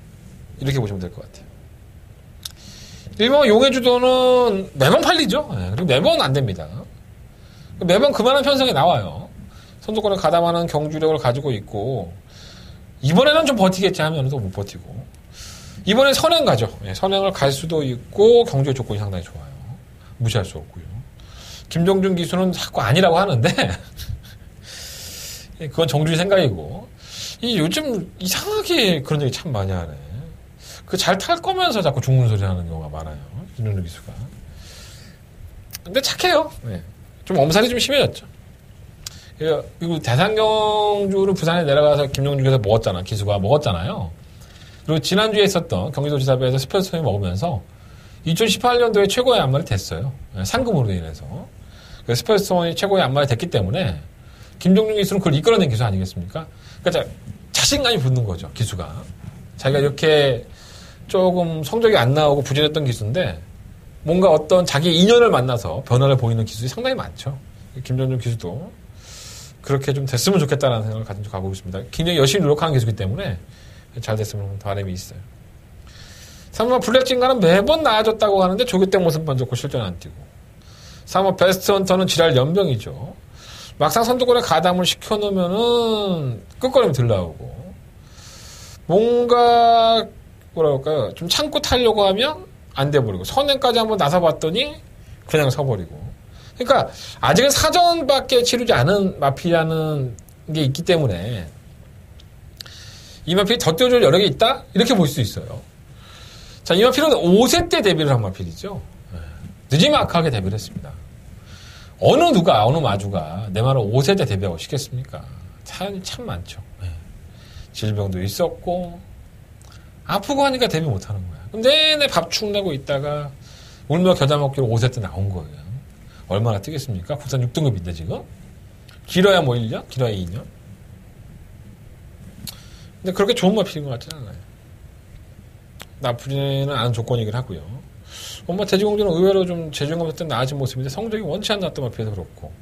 이렇게 보시면 될 것 같아요. 일본 용의 주도는 매번 팔리죠. 네, 그리고 매번 안 됩니다. 매번 그만한 편성이 나와요. 선두권을 가담하는 경주력을 가지고 있고 이번에는 좀 버티겠지 하면 또 못 버티고 이번엔 선행 가죠. 네, 선행을 갈 수도 있고 경주의 조건이 상당히 좋아요. 무시할 수 없고요. 김종준 기수는 자꾸 아니라고 하는데 그건 정주의 생각이고 이 요즘 이상하게 그런 얘기 참 많이 하네. 그 잘 탈 거면서 자꾸 죽는 소리 하는 경우가 많아요. 김종준 기수가. 근데 착해요. 네. 좀 엄살이 좀 심해졌죠. 그리고 대산경주를 부산에 내려가서 김종준께서 먹었잖아. 기수가 먹었잖아요. 그리고 지난주에 있었던 경기도지사배에서 스페셜스톤이 먹으면서 2018년도에 최고의 안말이 됐어요. 상금으로 인해서. 스페셜스톤이 최고의 안말이 됐기 때문에 김종준 기수는 그걸 이끌어낸 기수 아니겠습니까? 그러니까 자신감이 붙는 거죠. 기수가. 자기가 이렇게 조금 성적이 안 나오고 부진했던 기수인데 뭔가 어떤 자기 인연을 만나서 변화를 보이는 기술이 상당히 많죠. 김종준 기수도 그렇게 좀 됐으면 좋겠다는 생각을 가지고 있습니다. 굉장히 열심히 노력하는 기수이기 때문에 잘 됐으면 바람이 있어요. 3번 블랙진가는 매번 나아졌다고 하는데 조교땡 모습만 좋고 실전 안 뛰고 3번 베스트 헌터는 지랄 연병이죠. 막상 선두권에 가담을 시켜놓으면은 끝걸음이 들 나오고 뭔가 뭐라 할까요? 좀 참고 타려고 하면 안 돼버리고 선행까지 한번 나서봤더니 그냥 서버리고 그러니까 아직은 사전밖에 치르지 않은 마피라는 게 있기 때문에 이 마필이 더 띄워줄 여력이 있다? 이렇게 볼 수 있어요. 자, 이 마필은 5세 때 데뷔를 한 마필이죠. 늦지막하게 데뷔를 했습니다. 어느 마주가 내 말을 5세 때 데뷔하고 싶겠습니까? 사연이 참 많죠. 질병도 있었고 아프고 하니까 데뷔 못하는 거야. 내내 밥축 내고 있다가 울며 겨자 먹기로 5세 때 나온 거예요. 얼마나 뛰겠습니까? 국산 6등급인데 지금? 길어야 뭐 1년? 길어야 2년? 근데 그렇게 좋은 마필인 것 같지는 않아요. 나쁘지는 않은 조건이긴 하고요. 엄마 돼지공주는 의외로 좀 제주행검사 때 나아진 모습인데 성적이 원치 않는 나왔던 마필에서 그렇고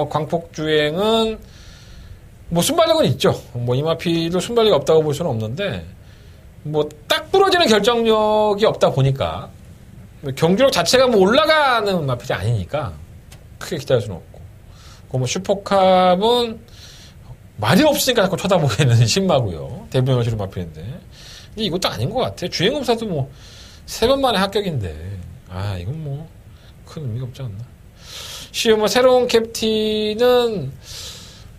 광폭주행은 뭐 순발력은 있죠. 뭐 이 마필도 순발력이 없다고 볼 수는 없는데 뭐 딱 부러지는 결정력이 없다 보니까 경주력 자체가 뭐 올라가는 마필이 아니니까 크게 기대할 수는 없고 뭐 슈퍼캅은 말이 없으니까 자꾸 쳐다보게 되는 신마고요. 대부분 실은 마필인데 근데 이것도 아닌 것 같아. 주행검사도 뭐 3번 만에 합격인데 이건 뭐 큰 의미가 없지 않나. 시우머 새로운 캡틴은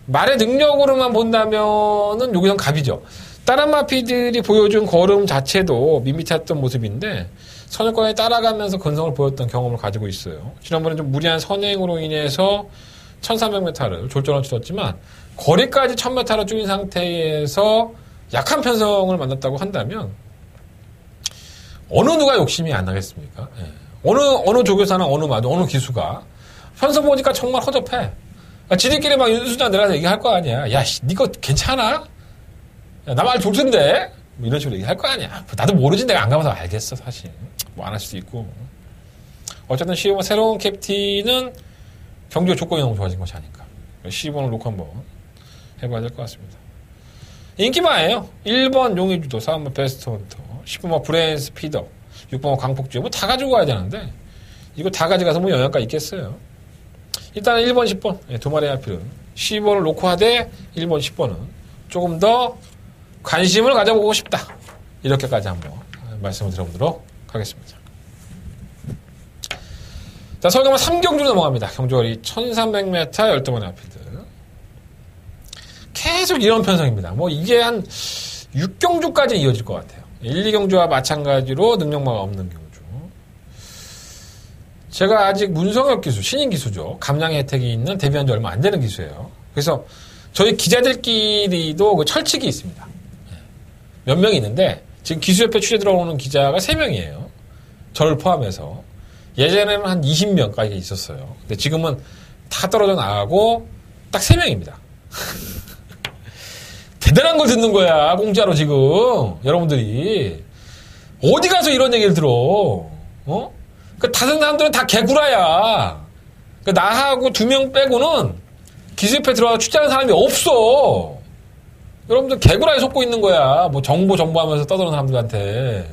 말의 능력으로만 본다면은 여기선 갑이죠. 다른 마피들이 보여준 걸음 자체도 밋밋했던 모습인데 선행권에 따라가면서 근성을 보였던 경험을 가지고 있어요. 지난번에 좀 무리한 선행으로 인해서 1300m를 졸전을 치렀지만 거리까지 1000m를 줄인 상태에서 약한 편성을 만났다고 한다면 어느 누가 욕심이 안 나겠습니까? 예. 어느 조교사나 어느 마도 어느 기수가 편성 보니까 정말 허접해. 지들끼리 막 윤수장 내려서 얘기할 거 아니야. 야, 니거 괜찮아? 야, 나 말 좋던데? 뭐 이런 식으로 얘기할 거 아니야. 나도 모르지 내가 안 가봐서 알겠어 사실. 뭐 안 할 수도 있고. 어쨌든 시우머 새로운 캡틴은 경주의 조건이 너무 좋아진 것이 아닐까. 12번을 놓고 한번 해봐야 될 것 같습니다. 인기마예요. 1번 용의주도, 4번 베스트 헌터, 10번 브레인 스피더, 6번 광폭주의 뭐 다 가지고 가야 되는데 이거 다 가져가서 뭐 영향가 있겠어요. 일단은 1번, 10번 두 마리의 하필은 12번을 놓고 하되 1번, 10번은 조금 더 관심을 가져보고 싶다. 이렇게까지 한번 말씀을 드려보도록 하겠습니다. 자, 설경만 3경주로 넘어갑니다. 경주거리 1300m 12번의 하필드. 계속 이런 편성입니다. 뭐 이게 한 6경주까지 이어질 것 같아요. 1, 2경주와 마찬가지로 능력마가 없는 경주. 제가 아직 문성혁 기수, 신인 기수죠. 감량의 혜택이 있는 데뷔한 지 얼마 안 되는 기수예요. 그래서 저희 기자들끼리도 그 철칙이 있습니다. 몇 명이 있는데 지금 기수협회 취재 들어오는 기자가 3명이에요. 저를 포함해서. 예전에는 한 20명까지 있었어요. 근데 지금은 다 떨어져 나가고 딱 3명입니다. 대단한 걸 듣는 거야, 공짜로 지금. 여러분들이. 어디 가서 이런 얘기를 들어? 어? 그 다른 사람들은 다 개구라야. 그 나하고 2명 빼고는 기수협회 들어가서 취재하는 사람이 없어. 여러분들 개구라에 속고 있는 거야. 뭐 정보하면서 떠드는 사람들한테.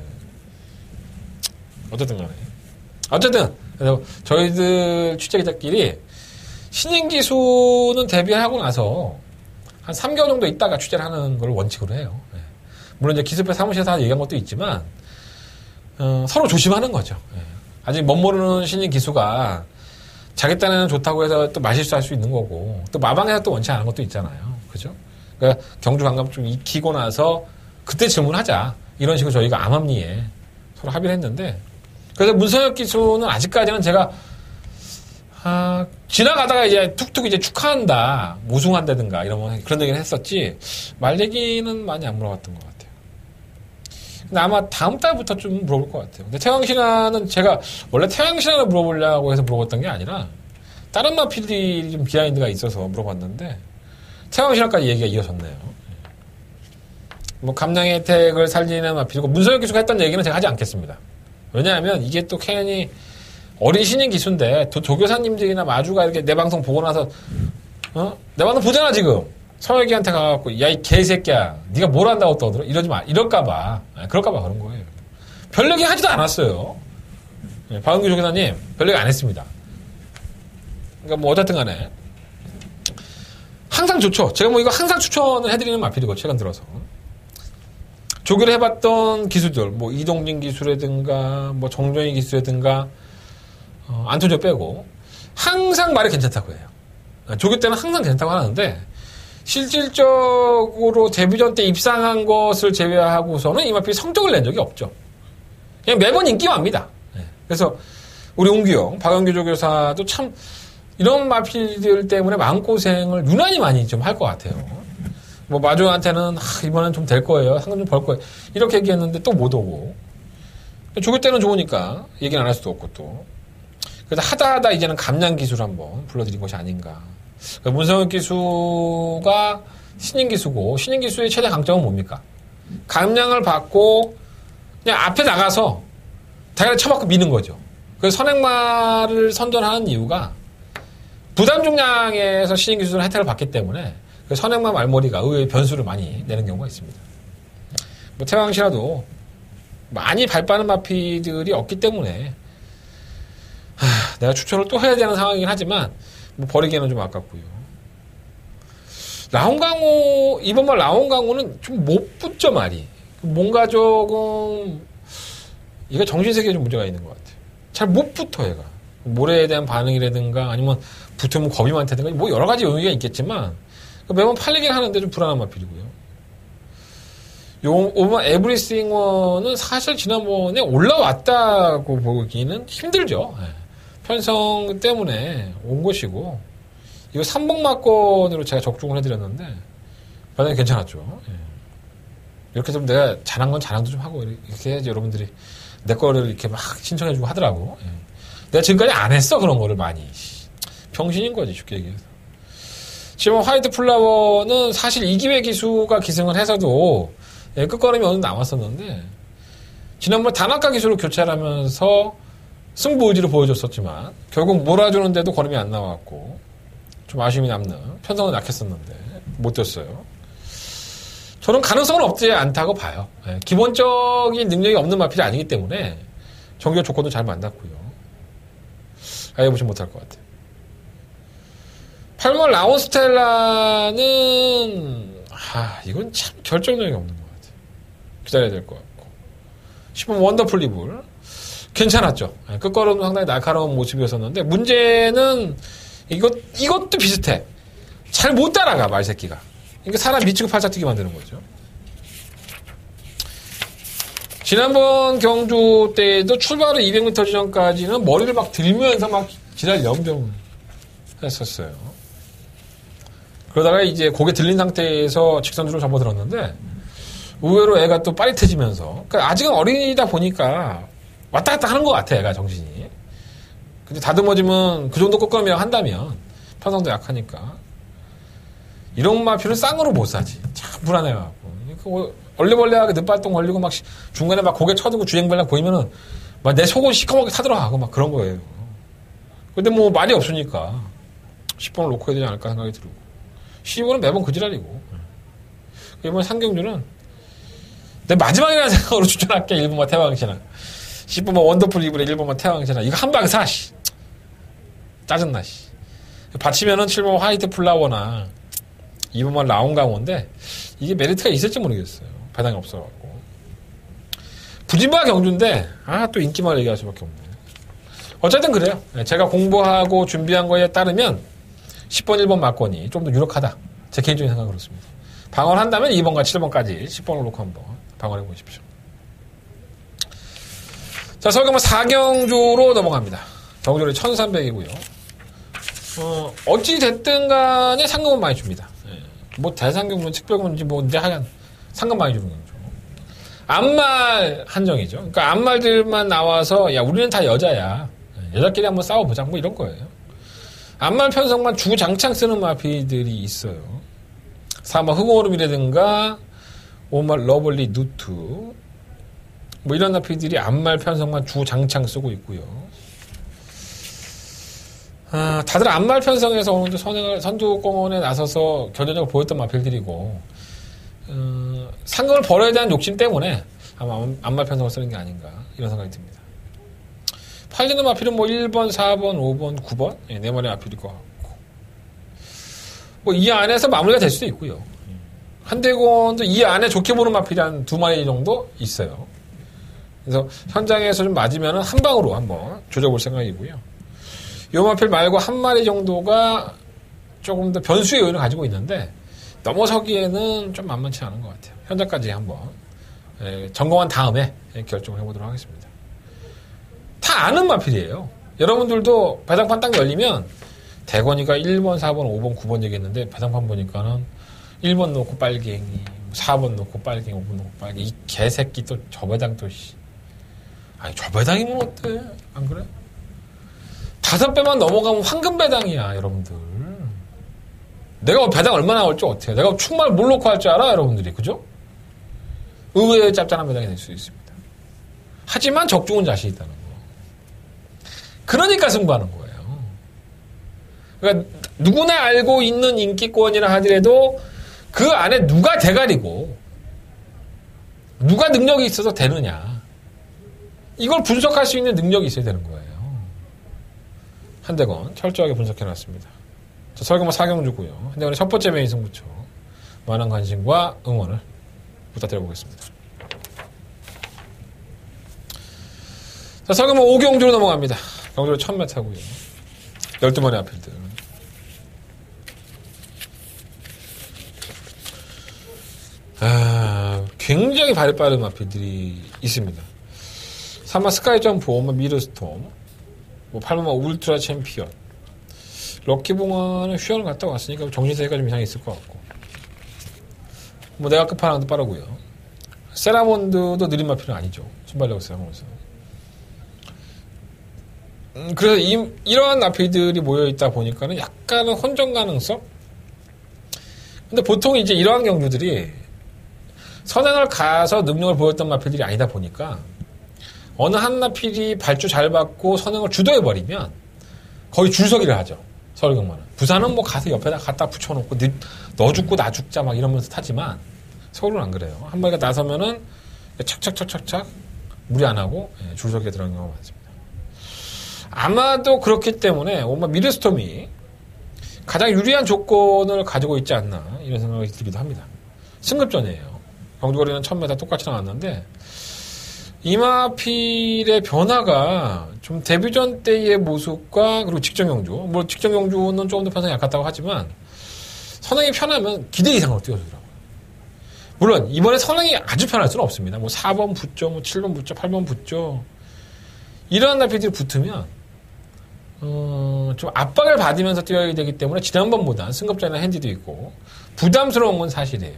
어쨌든 간에. 어쨌든, 그래서 저희들 취재기자끼리 신인 기수는 데뷔하고 나서 한 3개월 정도 있다가 취재를 하는 걸 원칙으로 해요. 예. 물론 이제 기습회 사무실에서 얘기한 것도 있지만, 서로 조심하는 거죠. 예. 아직 멋모르는 신인 기수가 자기 딴에는 좋다고 해서 또 말실수할 수 있는 거고, 또 마방에서 또 원치 않은 것도 있잖아요. 그죠? 그러니까 경주 관광 좀 익히고 나서 그때 질문하자. 이런 식으로 저희가 암암리에 서로 합의를 했는데, 그래서 문성혁 기수는 아직까지는 제가 지나가다가 이제 툭툭 이제 축하한다, 우승한다든가 이런 그런 얘기를 했었지 말 얘기는 많이 안 물어봤던 것 같아요. 근데 아마 다음 달부터 좀 물어볼 것 같아요. 근데 태양신화는 제가 원래 태양신화를 물어보려고 해서 물어봤던 게 아니라 다른 마필들이 좀 비하인드가 있어서 물어봤는데 태양신화까지 얘기가 이어졌네요. 뭐 감량의 혜택을 살리는 마필이고 문성혁 기수가 했던 얘기는 제가 하지 않겠습니다. 왜냐하면 이게 또 괜히 어린 신인 기수인데 조교사님들이나 마주가 이렇게 내 방송 보고 나서 내 방송 보잖아 지금. 성혁이한테 가갖고 야 이 개새끼야 네가 뭘 한다고 떠들어 이러지 마 이럴까봐 그럴까봐 그런 거예요. 별 얘기 하지도 않았어요. 네, 박은규 조교사님 별 얘기 안 했습니다. 그러니까 뭐 어쨌든 간에 항상 좋죠. 제가 뭐 이거 항상 추천을 해드리는 마필이고 최근 들어서 조교를 해봤던 기수들 뭐 이동진 기수라든가 뭐 정종희 기수라든가 안토니오 빼고 항상 말이 괜찮다고 해요. 조교 때는 항상 괜찮다고 하는데 실질적으로 데뷔전 때 입상한 것을 제외하고서는 이 마필이 성적을 낸 적이 없죠. 그냥 매번 인기만입니다. 그래서 우리 웅규 형, 박은규 조교사도 참 이런 마필들 때문에 마음고생을 유난히 많이 좀 할 것 같아요. 뭐 마조한테는 이번엔 좀 될 거예요. 상금 좀 벌 거예요. 이렇게 얘기했는데 또 못 오고. 조교 때는 좋으니까 얘기는 안 할 수도 없고 또. 그래서 하다 이제는 감량 기수를 한번 불러드린 것이 아닌가. 그러니까 문성혁 기수가 신인 기수고 신인 기수의 최대 강점은 뭡니까? 감량을 받고 그냥 앞에 나가서 자기가 쳐맞고 미는 거죠. 그래서 선행말을 선전하는 이유가 부담 중량에서 신인 기수는 혜택을 받기 때문에 선행마 말머리가 의외의 변수를 많이 내는 경우가 있습니다. 뭐 태왕시라도 많이 발빠른 마피들이 없기 때문에 내가 추천을 또 해야 되는 상황이긴 하지만 뭐 버리기에는 좀 아깝고요. 라온강호 이번 말 라온강호는 좀 못 붙죠 말이. 뭔가 조금 이거 정신세계에 좀 문제가 있는 것 같아요. 잘 못 붙어 얘가. 모래에 대한 반응이라든가 아니면 붙으면 겁이 많다든가 뭐 여러 가지 의미가 있겠지만 매번 팔리긴 하는데 좀 불안한 마필이고요. 오만 에브리싱 원은 사실 지난번에 올라왔다고 보기는 힘들죠. 편성 때문에 온 것이고 이거 3복마권으로 제가 적중을 해드렸는데 반응이 괜찮았죠. 이렇게 좀 내가 잘한 건 자랑도 좀 하고 이렇게 해야지 여러분들이 내 거를 이렇게 막 신청해주고 하더라고. 내가 지금까지 안 했어 그런 거를 많이. 병신인 거지 쉽게 얘기해서. 지금 화이트 플라워는 사실 2기회 기수가 기승을 해서도 끝걸음이 어느 정도 남았었는데 지난번 단학가 기수로 교체를 하면서 승부 의지를 보여줬었지만 결국 몰아주는데도 걸음이 안 나왔고 좀 아쉬움이 남는 편성은 약했었는데 못 됐어요. 저는 가능성은 없지 않다고 봐요. 기본적인 능력이 없는 마필이 아니기 때문에 정규 조건도 잘 만났고요. 아예 보지 못할 것 같아요. 8번 라온스텔라는 이건 참 결정력이 없는 것 같아요. 기다려야 될 것 같고 10번 원더풀리블 괜찮았죠. 끝걸음도 상당히 날카로운 모습이었었는데 문제는 이것도 비슷해. 잘 못 따라가 말새끼가. 그러니까 사람 미치고 팔짝 뛰게 만드는 거죠. 지난번 경주 때도 출발 후 200m 지점까지는 머리를 막 들면서 막 지랄 염정 했었어요. 그러다가 이제 고개 들린 상태에서 직선주로 접어들었는데 의외로 애가 또 빠릿해지면서 그러니까 아직은 어린이다 보니까 왔다 갔다 하는 것 같아 애가 정신이. 근데 다듬어지면 그 정도 꺾으면 한다면 편성도 약하니까 이런 마피를 쌍으로 못 사지. 참 불안해갖고 얼레벌레하게 늦발동 걸리고 막 중간에 막 고개 쳐두고 주행발랑 보이면은 막 내 속은 시커멓게 타들어가고 막 그런 거예요. 근데 뭐 말이 없으니까 10번을 놓고 해야 되지 않을까 생각이 들고 12번은 매번 그 지랄이고 이번 상경주는 내 마지막이라는 생각으로 추천할게. 1번만 태왕신화 10번만 원더풀 리브레 1번만 태왕신화 이거 한 방에 사. 짜증나. 받치면은 7번 화이트 플라워나 2번만 라운강호인데 이게 메리트가 있을지 모르겠어요. 배당이 없어갖고 부진바 경주인데 또 인기만 얘기할 수밖에 없네. 어쨌든 그래요. 제가 공부하고 준비한 거에 따르면 10번 1번 막권이 좀 더 유력하다. 제 개인적인 생각은 그렇습니다. 방어한다면 2번과 7번까지 10번을 놓고 한번 방어해 보십시오. 자, 설경마 4경주로 넘어갑니다. 경주는 1300이고요. 어찌 됐든 간에 상금은 많이 줍니다. 뭐 대상경주는 특별금인지 뭔데 하여간 상금 많이 주는 경주. 암말 한정이죠. 그러니까 암말들만 나와서 야 우리는 다 여자야. 여자끼리 한번 싸워보자 뭐 이런 거예요. 암말 편성만 주장창 쓰는 마피들이 있어요. 사마 흥오름이라든가 오말 러블리 누트 뭐 이런 마피들이 암말 편성만 주장창 쓰고 있고요. 다들 암말 편성에서 오늘 선두공원에 나서서 결정적으로 보였던 마필들이고 상금을 벌어야 되는 욕심 때문에 아마 암말 편성을 쓰는 게 아닌가 이런 생각이 듭니다. 팔리는 마필은 뭐 1번, 4번, 5번, 9번 네 마리 마필일 것 같고 뭐 이 안에서 마무리가 될 수도 있고요. 한대공원도 이 안에 좋게 보는 마필이 한 2마리 정도 있어요. 그래서 현장에서 좀 맞으면 한 방으로 한번 조져볼 생각이고요. 요 마필 말고 한 마리 정도가 조금 더 변수의 요인을 가지고 있는데 넘어서기에는 좀 만만치 않은 것 같아요. 현장까지 한번 점검한 다음에 결정을 해보도록 하겠습니다. 다 아는 마필이에요. 여러분들도 배당판 딱 열리면 대건이가 1번, 4번, 5번, 9번 얘기했는데 배당판 보니까는 1번 놓고 빨갱이, 4번 놓고 빨갱이, 5번 놓고 빨갱이 이 개새끼 또 저 배당 또 아니 저 배당이면 어때? 안 그래? 5배만 넘어가면 황금 배당이야 여러분들. 내가 배당 얼마나 나올지 어떻게 내가 충말 뭘 놓고 할 줄 알아 여러분들이 그죠? 의외의 짭짤한 배당이 될 수 있습니다. 하지만 적중은 자신 있다는 거. 그러니까 승부하는 거예요. 그러니까 누구나 알고 있는 인기권이라 하더라도 그 안에 누가 대가리고 누가 능력이 있어서 되느냐 이걸 분석할 수 있는 능력이 있어야 되는 거예요. 한대건 철저하게 분석해놨습니다. 자, 설경마 4경주고요. 한대건의 첫 번째 메인 승부처 많은 관심과 응원을 부탁드려보겠습니다. 자, 설경마 5경주로 넘어갑니다. 경주로 1000m고요. 12마리 아필들. 굉장히 발이 빠른 마필들이 있습니다. 3마 스카이 점프, 5마 미르스톰, 뭐 8마 울트라 챔피언. 럭키봉화는 휴연을 갔다 왔으니까 정신세계가 좀 이상이 있을 것 같고. 뭐 내가 끝판왕도 빠르고요. 세라몬드도 느린 마필은 아니죠. 순발력을 사용해서. 그래서 이러한 마필들이 모여있다 보니까는 약간은 혼전 가능성? 근데 보통 이제 이러한 경주들이 선행을 가서 능력을 보였던 마필들이 아니다 보니까 어느 한 마필이 발주 잘 받고 선행을 주도해버리면 거의 줄서기를 하죠. 서울경마는. 부산은 뭐 가서 옆에다 갖다 붙여놓고 너 죽고 나 죽자 막 이러면서 타지만 서울은 안 그래요. 한 마리가 나서면은 착착착착착 무리 안 하고 줄서기에 들어가는 경우가 많습니다. 아마도 그렇기 때문에 오마 미르스톰이 가장 유리한 조건을 가지고 있지 않나 이런 생각이 들기도 합니다. 승급전이에요. 경주거리는 1000m 똑같이 나왔는데 이마필의 변화가 좀 데뷔전 때의 모습과 그리고 직전 경주 뭐 직전 경주는 조금 더 편성이 약했다고 하지만 선행이 편하면 기대 이상으로 뛰어주더라고요. 물론 이번에 선행이 아주 편할 수는 없습니다. 뭐 4번 붙죠, 뭐 7번 붙죠, 8번 붙죠. 이러한 나필들이 붙으면 좀 압박을 받으면서 뛰어야 되기 때문에 지난번보다 승급전이나 핸디도 있고 부담스러운 건 사실이에요.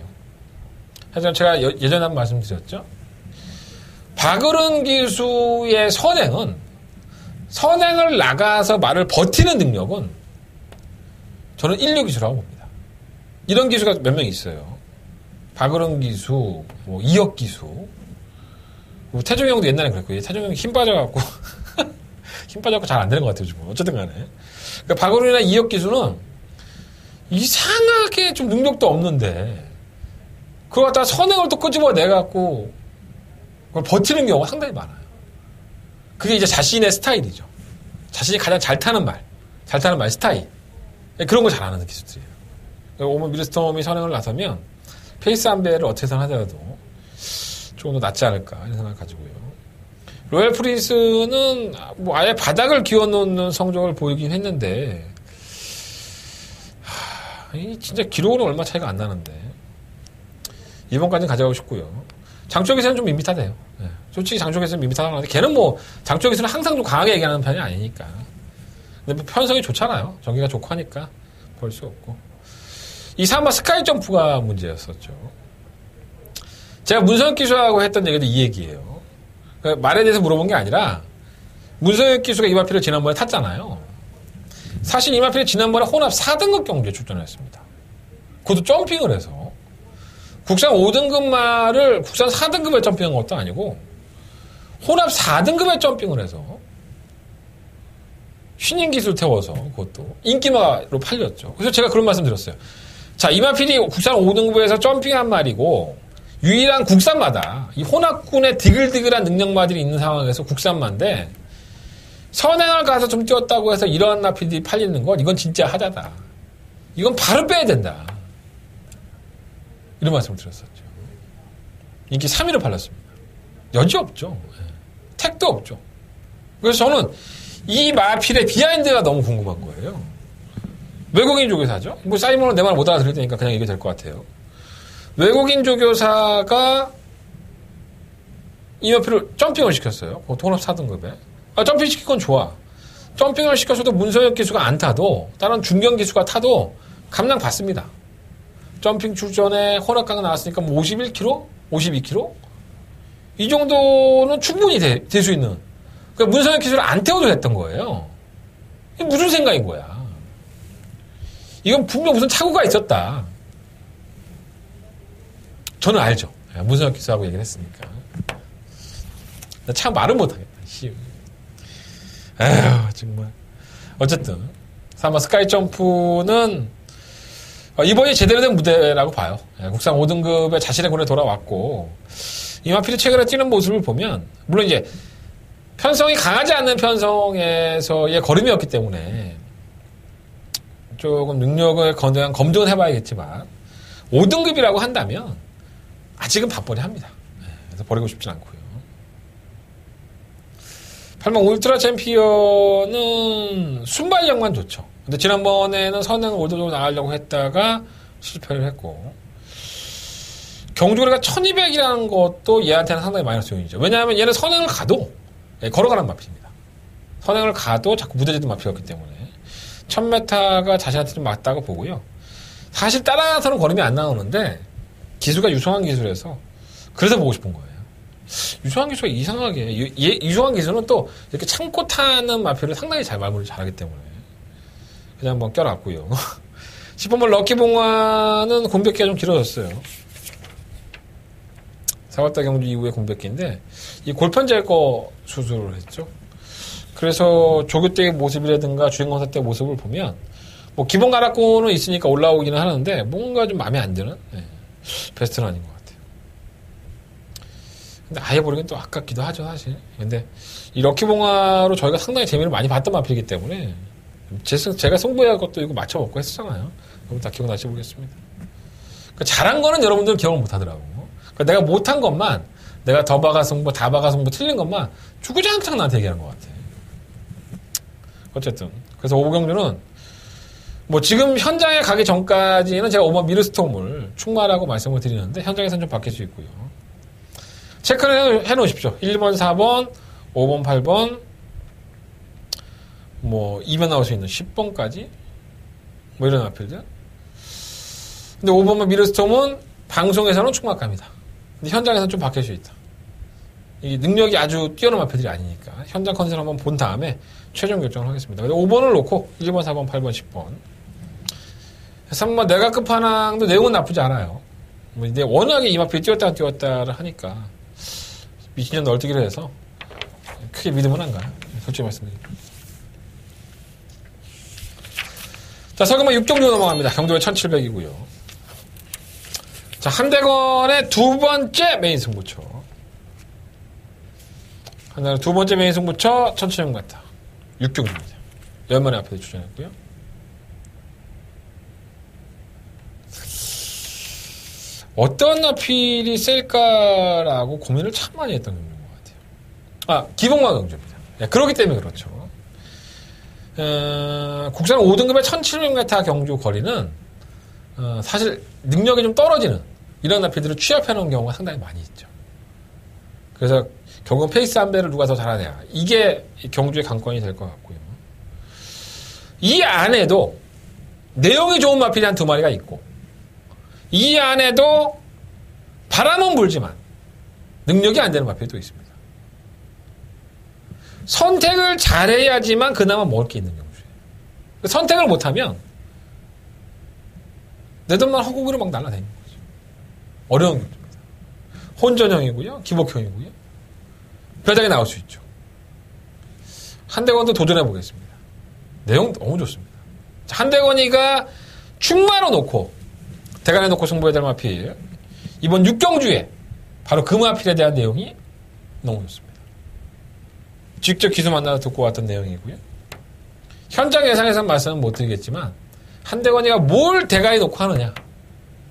하지만 제가 예전에 한번 말씀드렸죠. 박으른 기수의 선행을 나가서 말을 버티는 능력은 저는 1류 기수라고 봅니다. 이런 기수가 몇 명 있어요. 박으른 기수, 뭐 이혁 기수, 뭐 태종이 형도 옛날에 그랬고, 태종이 형이 힘 빠져갖고 잘 안 되는 것 같아요, 지금. 어쨌든 간에. 그러니까 박으른이나 이혁 기수는 이상하게 좀 능력도 없는데, 그걸 갖다가 선행을 또 끄집어 내갖고, 그걸 버티는 경우가 상당히 많아요. 그게 이제 자신의 스타일이죠. 자신이 가장 잘 타는 말 스타일. 그런 걸 잘하는 기수들이에요. 오면 미르스톰이 선행을 나서면, 페이스 한 배를 어떻게든 하더라도 조금 더 낫지 않을까, 이런 생각을 가지고요. 로얄 프린스는 뭐 아예 바닥을 기어놓는 성적을 보이긴 했는데, 진짜 기록으로는 얼마 차이가 안 나는데, 이번까지는 가져가고 싶고요. 장쪽에서는 좀 밋밋하대요. 네. 솔직히 장쪽에서는 밋밋하다고 하는데, 걔는 뭐, 장쪽에서는 항상 좀 강하게 얘기하는 편이 아니니까. 근데 편성이 좋잖아요. 전기가 좋고 하니까, 볼 수 없고. 이 사마 스카이 점프가 문제였었죠. 제가 문성혁 기수하고 했던 얘기도 이 얘기예요. 그러니까 말에 대해서 물어본 게 아니라, 문성혁 기수가 이마피를 지난번에 탔잖아요. 사실 이마피를 지난번에 혼합 4등급 경주에 출전했습니다. 그것도 점핑을 해서. 국산 5등급 말을 국산 4등급에 점핑한 것도 아니고, 혼합 4등급에 점핑을 해서, 신인 기술 태워서, 그것도 인기마로 팔렸죠. 그래서 제가 그런 말씀 드렸어요. 자, 이마필이 국산 5등급에서 점핑한 말이고, 유일한 국산마다, 이 혼합군의 디글디글한 능력마들이 있는 상황에서 국산마인데, 선행을 가서 좀 뛰었다고 해서 이러한 마필이 팔리는 건, 이건 진짜 하자다. 이건 바로 빼야 된다. 이런 말씀을 드렸었죠. 인기 3위로 팔렸습니다. 여지 없죠. 택도 없죠. 그래서 저는 이 마필의 비하인드가 너무 궁금한 거예요. 외국인 조교사죠? 뭐 사이먼은 내 말 못 알아들을 테니까 그냥 얘기 될 것 같아요. 외국인 조교사가 이 마필을 점핑을 시켰어요. 혼합 4등급에. 점핑 시킨 건 좋아. 점핑을 시켜서도 문성혁 기수가 안 타도, 다른 중견 기수가 타도 감량 받습니다. 점핑 출전에 혼합강 나왔으니까 뭐 51km? 52km? 이 정도는 충분히 될 수 있는. 그러니까 문성혁 기수를 안 태워도 됐던 거예요. 이게 무슨 생각인 거야. 이건 분명 무슨 착오가 있었다. 저는 알죠. 문성혁 기수하고 얘기를 했으니까. 나 참 말은 못하겠다. 에휴, 정말. 어쨌든, 사마 스카이 점프는 이번이 제대로 된 무대라고 봐요. 국산 5등급에 자신의 군에 돌아왔고, 이마필이 최근에 뛰는 모습을 보면, 물론 이제, 편성이 강하지 않는 편성에서의 걸음이었기 때문에, 조금 능력을 검증은 해봐야겠지만, 5등급이라고 한다면, 아직은 밥벌이 합니다. 그래서 버리고 싶진 않고요. 8만 울트라 챔피언은 순발력만 좋죠. 근데 지난번에는 선행을 올드로 나가려고 했다가 실패를 했고, 경주거리가 1200이라는 것도 얘한테는 상당히 마이너스 요인이죠. 왜냐하면 얘는 선행을 가도 걸어가는 마필입니다. 선행을 가도 자꾸 무뎌지는 마필이었기 때문에 1000m가 자신한테 좀 맞다고 보고요. 사실 따라서는 걸음이 안 나오는데 기수가 유성한 기술에서 그래서 보고 싶은 거예요. 유성한 기수가 이상하게 유성한 기수는 또 이렇게 참고 타는 마필을 상당히 잘 마무리를 잘하기 때문에 그냥 한번 껴놨고요. 10번번 럭키봉화는 공백기가 좀 길어졌어요. 4월달 경주 이후에 공백기인데 이 골편 제거 수술을 했죠. 그래서 조교 때의 모습이라든가 주행검사 때의 모습을 보면 뭐 기본 가락고는 있으니까 올라오기는 하는데 뭔가 좀 마음에 안 드는 베스트는 아닌 것 같아요. 근데 아예 버리긴 또 아깝기도 하죠, 사실. 근데 이 럭키봉화로 저희가 상당히 재미를 많이 봤던 마필이기 때문에 제가 승부할 것도 이거 맞춰먹고 했었잖아요. 여러분 다 기억나실지 모르겠습니다. 그러니까 잘한 거는 여러분들은 기억을 못 하더라고. 그러니까 내가 못한 것만, 내가 더 박아 승부, 다 박아 승부 틀린 것만 주구장창 나한테 얘기하는 것 같아. 어쨌든. 그래서 오부경주는 뭐 지금 현장에 가기 전까지는 제가 5번 미르스톰을 충마라고 말씀을 드리는데 현장에서는 좀 바뀔 수 있고요. 체크를 해놓으십시오. 1번, 4번, 5번, 8번, 뭐 2번 나올 수 있는 10번까지 뭐 이런 마필들. 근데 5번만 미르스톰은 방송에서는 충막감이다. 근데 현장에서는 좀 바뀔 수 있다. 이 능력이 아주 뛰어난 마필들이 아니니까 현장 컨디션 한번 본 다음에 최종 결정을 하겠습니다. 5번을 놓고 1번, 4번, 8번, 10번. 3번 내가 끝판왕도 내용은 나쁘지 않아요. 뭐 이제 워낙에 이 마필이 뛰었다를 하니까 미친년 널뛰기를 해서 크게 믿음은 안 가요. 솔직히 말씀드립니다. 자, 서금만 6경주 넘어갑니다. 경주가 1700이고요. 자, 한대건의 두 번째 메인 승부처. 한대건 두 번째 메인 승부처 1700m. 6경주입니다. 연만에 앞에서 출전했고요. 어떤 나필이 셀까라고 고민을 참 많이 했던 경주인 것 같아요. 기복마 경주입니다. 그렇기 때문에 그렇죠. 국산 5등급의 1700m 경주 거리는 사실 능력이 좀 떨어지는 이런 나필들을 취합해 놓은 경우가 상당히 많이 있죠. 그래서 결국은 페이스 한 배를 누가 더 잘하냐, 이게 경주의 관건이 될 것 같고요. 이 안에도 내용이 좋은 마필이 한 두 마리가 있고, 이 안에도 바람은 불지만 능력이 안 되는 마필도 있습니다. 선택을 잘해야지만 그나마 먹을 게 있는 경주예요. 선택을 못하면 내 돈만 허공으로 막 날아다니는 거죠. 어려운 경주입니다. 혼전형이고요, 기복형이고요. 배당이 나올 수 있죠. 한대건도 도전해 보겠습니다. 내용 너무 좋습니다. 한대건이가 충마로 놓고 대간에 놓고 승부해야 될 마필, 이번 6경주에 바로 그 마필에 대한 내용이 너무 좋습니다. 직접 기수 만나서 듣고 왔던 내용이고요. 현장 예상에서는 말씀은 못 드리겠지만 한대건이가 뭘 대가에 놓고 하느냐,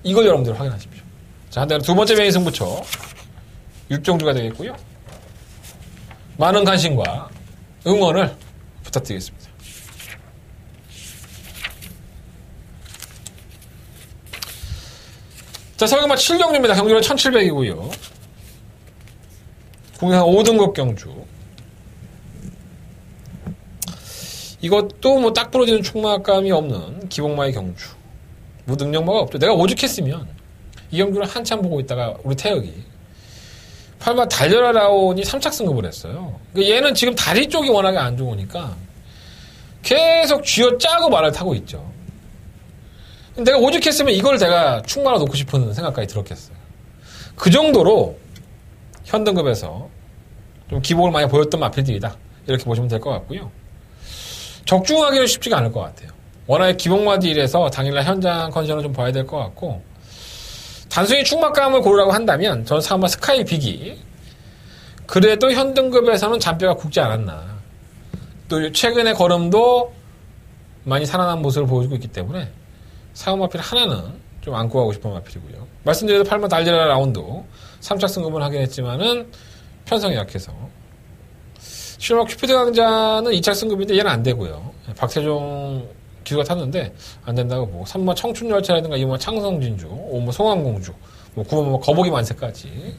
이걸 여러분들 확인하십시오. 자, 한대건 두 번째 메인 승부처 6경주가 되겠고요. 많은 관심과 응원을 부탁드리겠습니다. 자, 서경마 7경주입니다. 경주는 1700이고요. 국내산 5등급 경주. 이것도 뭐 딱 부러지는 충막감이 없는 기복마의 경주. 뭐 능력마가 없죠. 내가 오죽했으면 이 경주를 한참 보고 있다가 우리 태혁이 8번 달려라 라온이 3착 승급을 했어요. 얘는 지금 다리 쪽이 워낙에 안 좋으니까 계속 쥐어짜고 말을 타고 있죠. 내가 오죽했으면 이걸 내가 충마로 놓고 싶은 생각까지 들었겠어요. 그 정도로 현등급에서 좀 기복을 많이 보였던 마필들이다, 이렇게 보시면 될 것 같고요. 적중하기는 쉽지가 않을 것 같아요. 워낙에 기복마딜에서 당일날 현장 컨디션을 좀 봐야 될 것 같고, 단순히 충막감을 고르라고 한다면 저는 사마 스카이 빅이 그래도 현등급에서는 잔뼈가 굵지 않았나. 또 최근의 걸음도 많이 살아난 모습을 보여주고 있기 때문에 사과 마필 하나는 좀 안고 가고 싶은 마필이고요. 말씀드려도 8번 달리라 라운드 3착 승급을 하긴 했지만은 편성이 약해서, 실마 큐피드 강자는 2착 승급인데 얘는 안 되고요. 박태종 기수가 탔는데 안 된다고 보고, 3번 청춘열차라든가 2번 창성진주, 5번 송환공주, 9번 뭐 거북이 만세까지.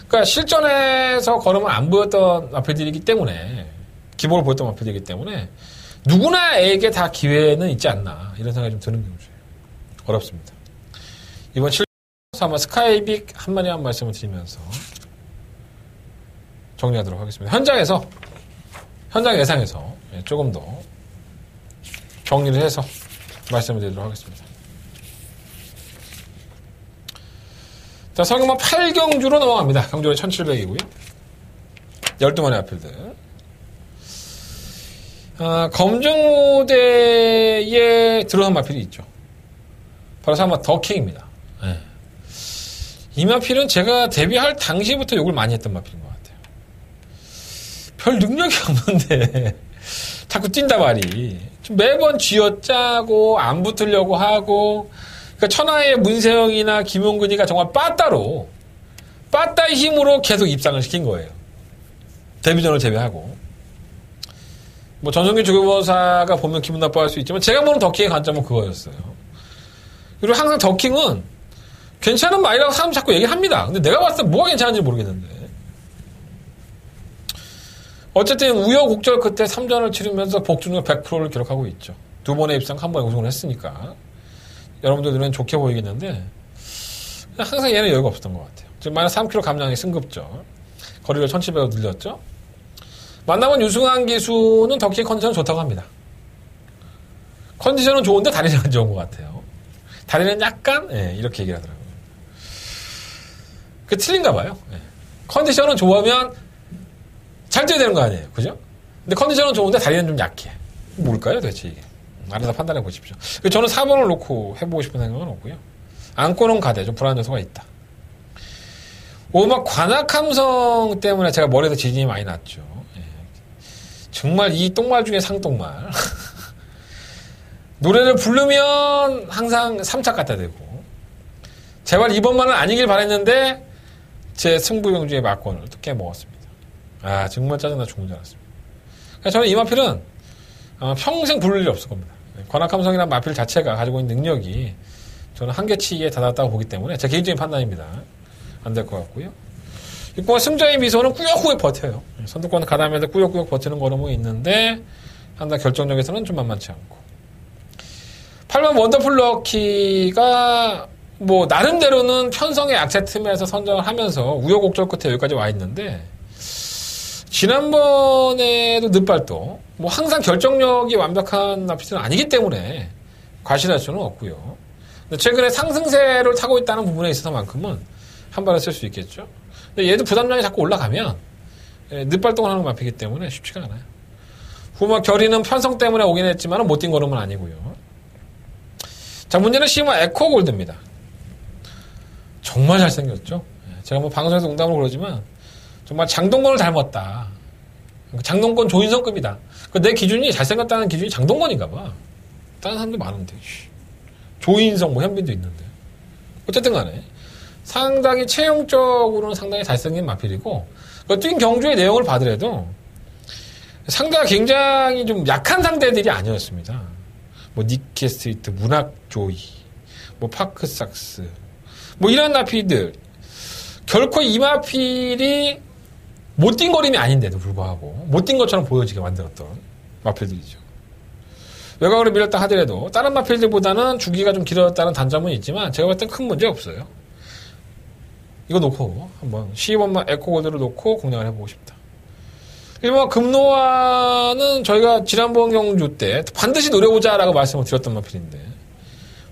그러니까 실전에서 걸음을 안 보였던 마필들이기 때문에, 기복을 보였던 마필들이기 때문에 누구나에게 다 기회는 있지 않나, 이런 생각이 좀 드는 경우죠. 어렵습니다. 이번 7번 아마 스카이빅 한 마리 한 말씀을 드리면서 정리하도록 하겠습니다. 현장 예상에서 조금 더 정리를 해서 말씀을 드리도록 하겠습니다. 자, 서경마 8경주로 넘어갑니다. 경주는 1700이고요. 12마리 앞필들. 검정무대에 들어간 마필이 있죠. 바로 사마 더킹입니다. 네. 이 마필은 제가 데뷔할 당시부터 욕을 많이 했던 마필인 것 같아요. 별 능력이 없는데 자꾸 뛴다 말이. 매번 쥐어짜고 안 붙으려고 하고, 그러니까 천하의 문세영이나 김용근이가 정말 빠따의 힘으로 계속 입상을 시킨 거예요. 데뷔전을 제외하고. 뭐 전성기 조교보사가 보면 기분 나빠할 수 있지만 제가 보는 더킹의 관점은 그거였어요. 그리고 항상 더킹은 괜찮은 말이라고 사람 자꾸 얘기를 합니다. 근데 내가 봤을 때 뭐가 괜찮은지 모르겠는데, 어쨌든 우여곡절 끝에 3전을 치르면서 복중률 100%를 기록하고 있죠. 2번에 입상, 1번에 우승을 했으니까. 여러분들 눈에는 좋게 보이겠는데, 항상 얘는 여유가 없었던 것 같아요. 지금 마이너스 3kg 감량이 승급죠. 거리를 1700으로 늘렸죠. 만나본 유승환 기수는 덕희 컨디션은 좋다고 합니다. 컨디션은 좋은데 다리는 안 좋은 것 같아요. 다리는 약간, 예, 이렇게 얘기를 하더라고요. 그 틀린가 봐요. 예. 컨디션은 좋으면 잘 뛰어야 되는 거 아니에요. 그죠? 근데 컨디션은 좋은데 다리는 좀 약해. 뭘까요, 도대체 이게? 알아서 판단해 보십시오. 저는 4번을 놓고 해보고 싶은 생각은 없고요. 안고는 가대, 좀 불안한 요소가 있다. 오막 관악함성 때문에 제가 머리에서 지진이 많이 났죠. 예. 정말 이 똥말 중에 상똥말. 노래를 부르면 항상 3차 갖다 대고, 제발 이번만은 아니길 바랬는데 제 승부용주의 막권을 또 깨먹었습니다. 아, 정말 짜증나 죽는 줄 알았습니다. 저는 이 마필은 평생 부를 일이 없을 겁니다. 관악함성이라는 마필 자체가 가지고 있는 능력이 저는 한계치에 다다랐다고 보기 때문에 제 개인적인 판단입니다. 안 될 것 같고요. 이거 승자의 미소는 꾸역꾸역 버텨요. 선두권을 가다면서 꾸역꾸역 버티는 걸음은 있는데 한다 결정력에서는 좀 만만치 않고. 8번 원더풀 럭키가 뭐 나름대로는 편성의 약체 틈에서 선정을 하면서 우여곡절 끝에 여기까지 와 있는데, 지난번에도 늦발도 뭐 항상 결정력이 완벽한 나피스는 아니기 때문에 과신할 수는 없고요. 근데 최근에 상승세를 타고 있다는 부분에 있어서만큼은 한 발을 쓸 수 있겠죠. 근데 얘도 부담량이 자꾸 올라가면 늦발동을 하는 마피기 때문에 쉽지가 않아요. 후막 결의는 편성 때문에 오긴 했지만 못 뛴 걸음은 아니고요. 자, 문제는 시마 에코골드입니다. 정말 잘생겼죠. 제가 뭐 방송에서 농담으로 그러지만 정말 장동건을 닮았다. 장동건 조인성급이다. 내 기준이, 잘생겼다는 기준이 장동건인가 봐. 다른 사람도 많은데. 조인성, 뭐 현빈도 있는데. 어쨌든 간에 상당히 체형적으로는 상당히 잘생긴 마필이고, 뛴 경주의 내용을 봐더라도 상대가 굉장히 좀 약한 상대들이 아니었습니다. 뭐 니케 스트리트, 문학 조이, 뭐 파크 삭스, 뭐 이런 나필들. 결코 이 마필이 못 뛴 거림이 아닌데도 불구하고 못 뛴 것처럼 보여지게 만들었던 마필들이죠. 외곽으로 밀었다 하더라도 다른 마필들보다는 주기가 좀 길었다는 단점은 있지만 제가 봤을 땐 큰 문제 없어요. 이거 놓고 한번 12번만 에코골드를 놓고 공략을 해보고 싶다. 1번 금노아는 저희가 지난번 경주 때 반드시 노려보자라고 말씀을 드렸던 마필인데,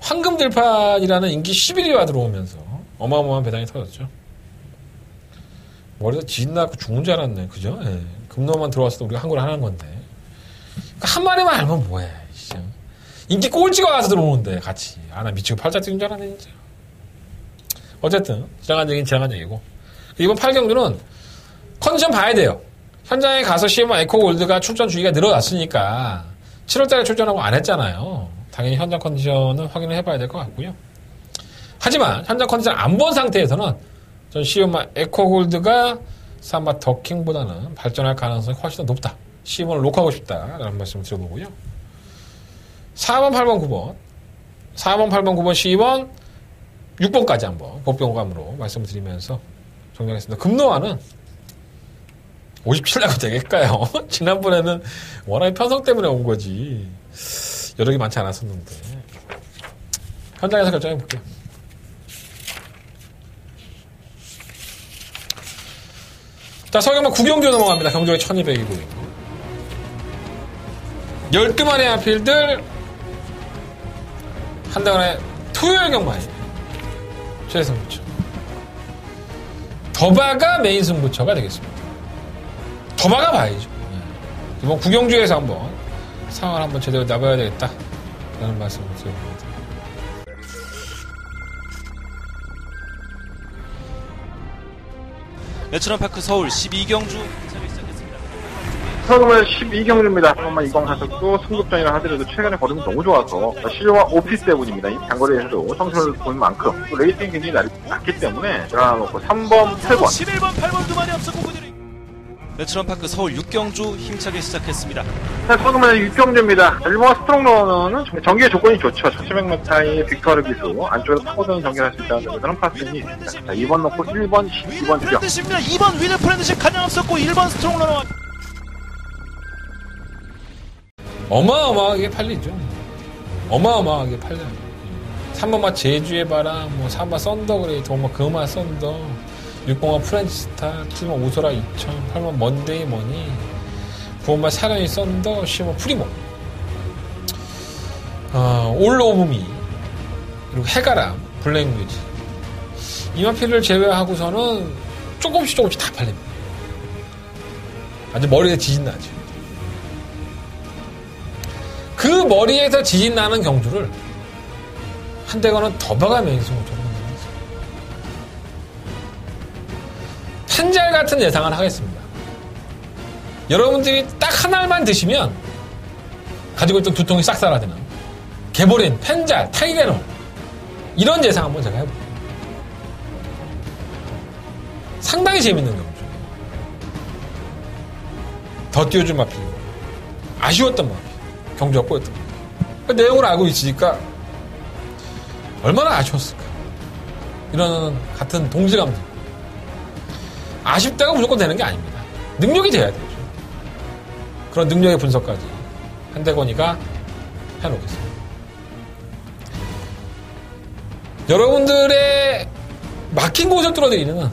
황금들판이라는 인기 11위가 들어오면서 어마어마한 배당이 터졌죠. 머리에서 지진 나고 죽는 줄 알았네. 그죠? 예. 금노만 들어왔어도 우리가 한골 하는 건데. 그러니까 한 마리만 알면 뭐해. 진짜. 인기 꼴찌가 와서 들어오는데, 같이. 아, 나 미치고 팔자 뛰는 줄 알았네, 진짜. 어쨌든, 지나간 얘기는 지나간 얘기고. 이번 8경주는 컨디션 봐야 돼요. 현장에 가서 시엠 에코골드가 출전 주기가 늘어났으니까, 7월달에 출전하고 안 했잖아요. 당연히 현장 컨디션은 확인을 해봐야 될 것 같고요. 하지만, 현장 컨디션 안 본 상태에서는 전 시오마 에코골드가 사마 더킹보다는 발전할 가능성이 훨씬 더 높다. 10번을 녹화하고 싶다라는 말씀을 드려보고요. 4번, 8번, 9번 4번, 8번, 9번, 12번 6번까지 한번 법경감으로 말씀을 드리면서 정리하겠습니다. 금노아는 57라고 되겠까요? 지난번에는 워낙에 편성 때문에 온 거지 여력이 많지 않았었는데 현장에서 결정해볼게요. 자, 서경만 구경주 넘어갑니다. 경주가 1200이고요. 12마리 아필들 한 달에 토요일 경마에 최승부처. 더바가 메인 승부처가 되겠습니다. 더바가 봐야죠. 이번 구경주에서 한번 상황을 한번 제대로 나봐야 되겠다. 라는 말씀을 드립니다. 레츠런파크 서울 12경주 시작했습니다. 처음에 12경주입니다. 잠깐만 이광 사석도 승급전이라 하더라도 최근에 걸음이 너무 좋아서 실화 오피스 때문입니다. 이 장거리에서도 성적을 보는 만큼 또 레이팅이 굉장히 낮기 때문에 제가 놓고 3번, 8번 11번, 8번 두 마리 앞서 고구들이 레츠런파크 서울 6경주 힘차게 시작했습니다. 처음에 6경주입니다. 1번 스트롱러너는 전기의 조건이 좋죠. 1700m의 빅터르 기수 안쪽에서 파고드는 전기를 할 수 있다는 점에서는 파슨이 있습니다. 자, 2번 놓고 1번, 12번 주죠. 프렌드십니다. 2번 위드 프렌드십 가장 앞섰고 1번 스트롱러너 어마어마하게 팔리죠. 어마어마하게 팔려요. 3번마 제주의 바람, 뭐 4번마 썬더그레이트, 5번마 금화 썬더, 6번마 프렌치스타, 7번마 오소라 2000, 8번마 먼데이 머니, 9번마 사랑의 썬더, 10번마 프리모, 올 오브 미, 그리고 해가람, 블랙뮤직. 이 마필을 제외하고서는 조금씩 다 팔립니다. 아주 머리에 지진 나죠. 그 머리에서 지진 나는 경주를 한대건은 더 봐가면서 저런 펜잘 같은 예상을 하겠습니다. 여러분들이 딱 하나만 드시면 가지고 있던 두통이 싹 사라지는 개보린, 펜잘, 타이레노 이런 예상 한번 제가 해볼게요. 상당히 재밌는 경주. 더 띄워준 마필, 아쉬웠던 마필, 경주가 꼬였던 마필. 그 내용을 알고 있으니까 얼마나 아쉬웠을까. 이런 같은 동질감들. 아쉽다가 무조건 되는 게 아닙니다. 능력이 돼야 되죠. 그런 능력의 분석까지 한대건이가 해놓겠습니다. 여러분들의 막힌 곳을 뚫어드리는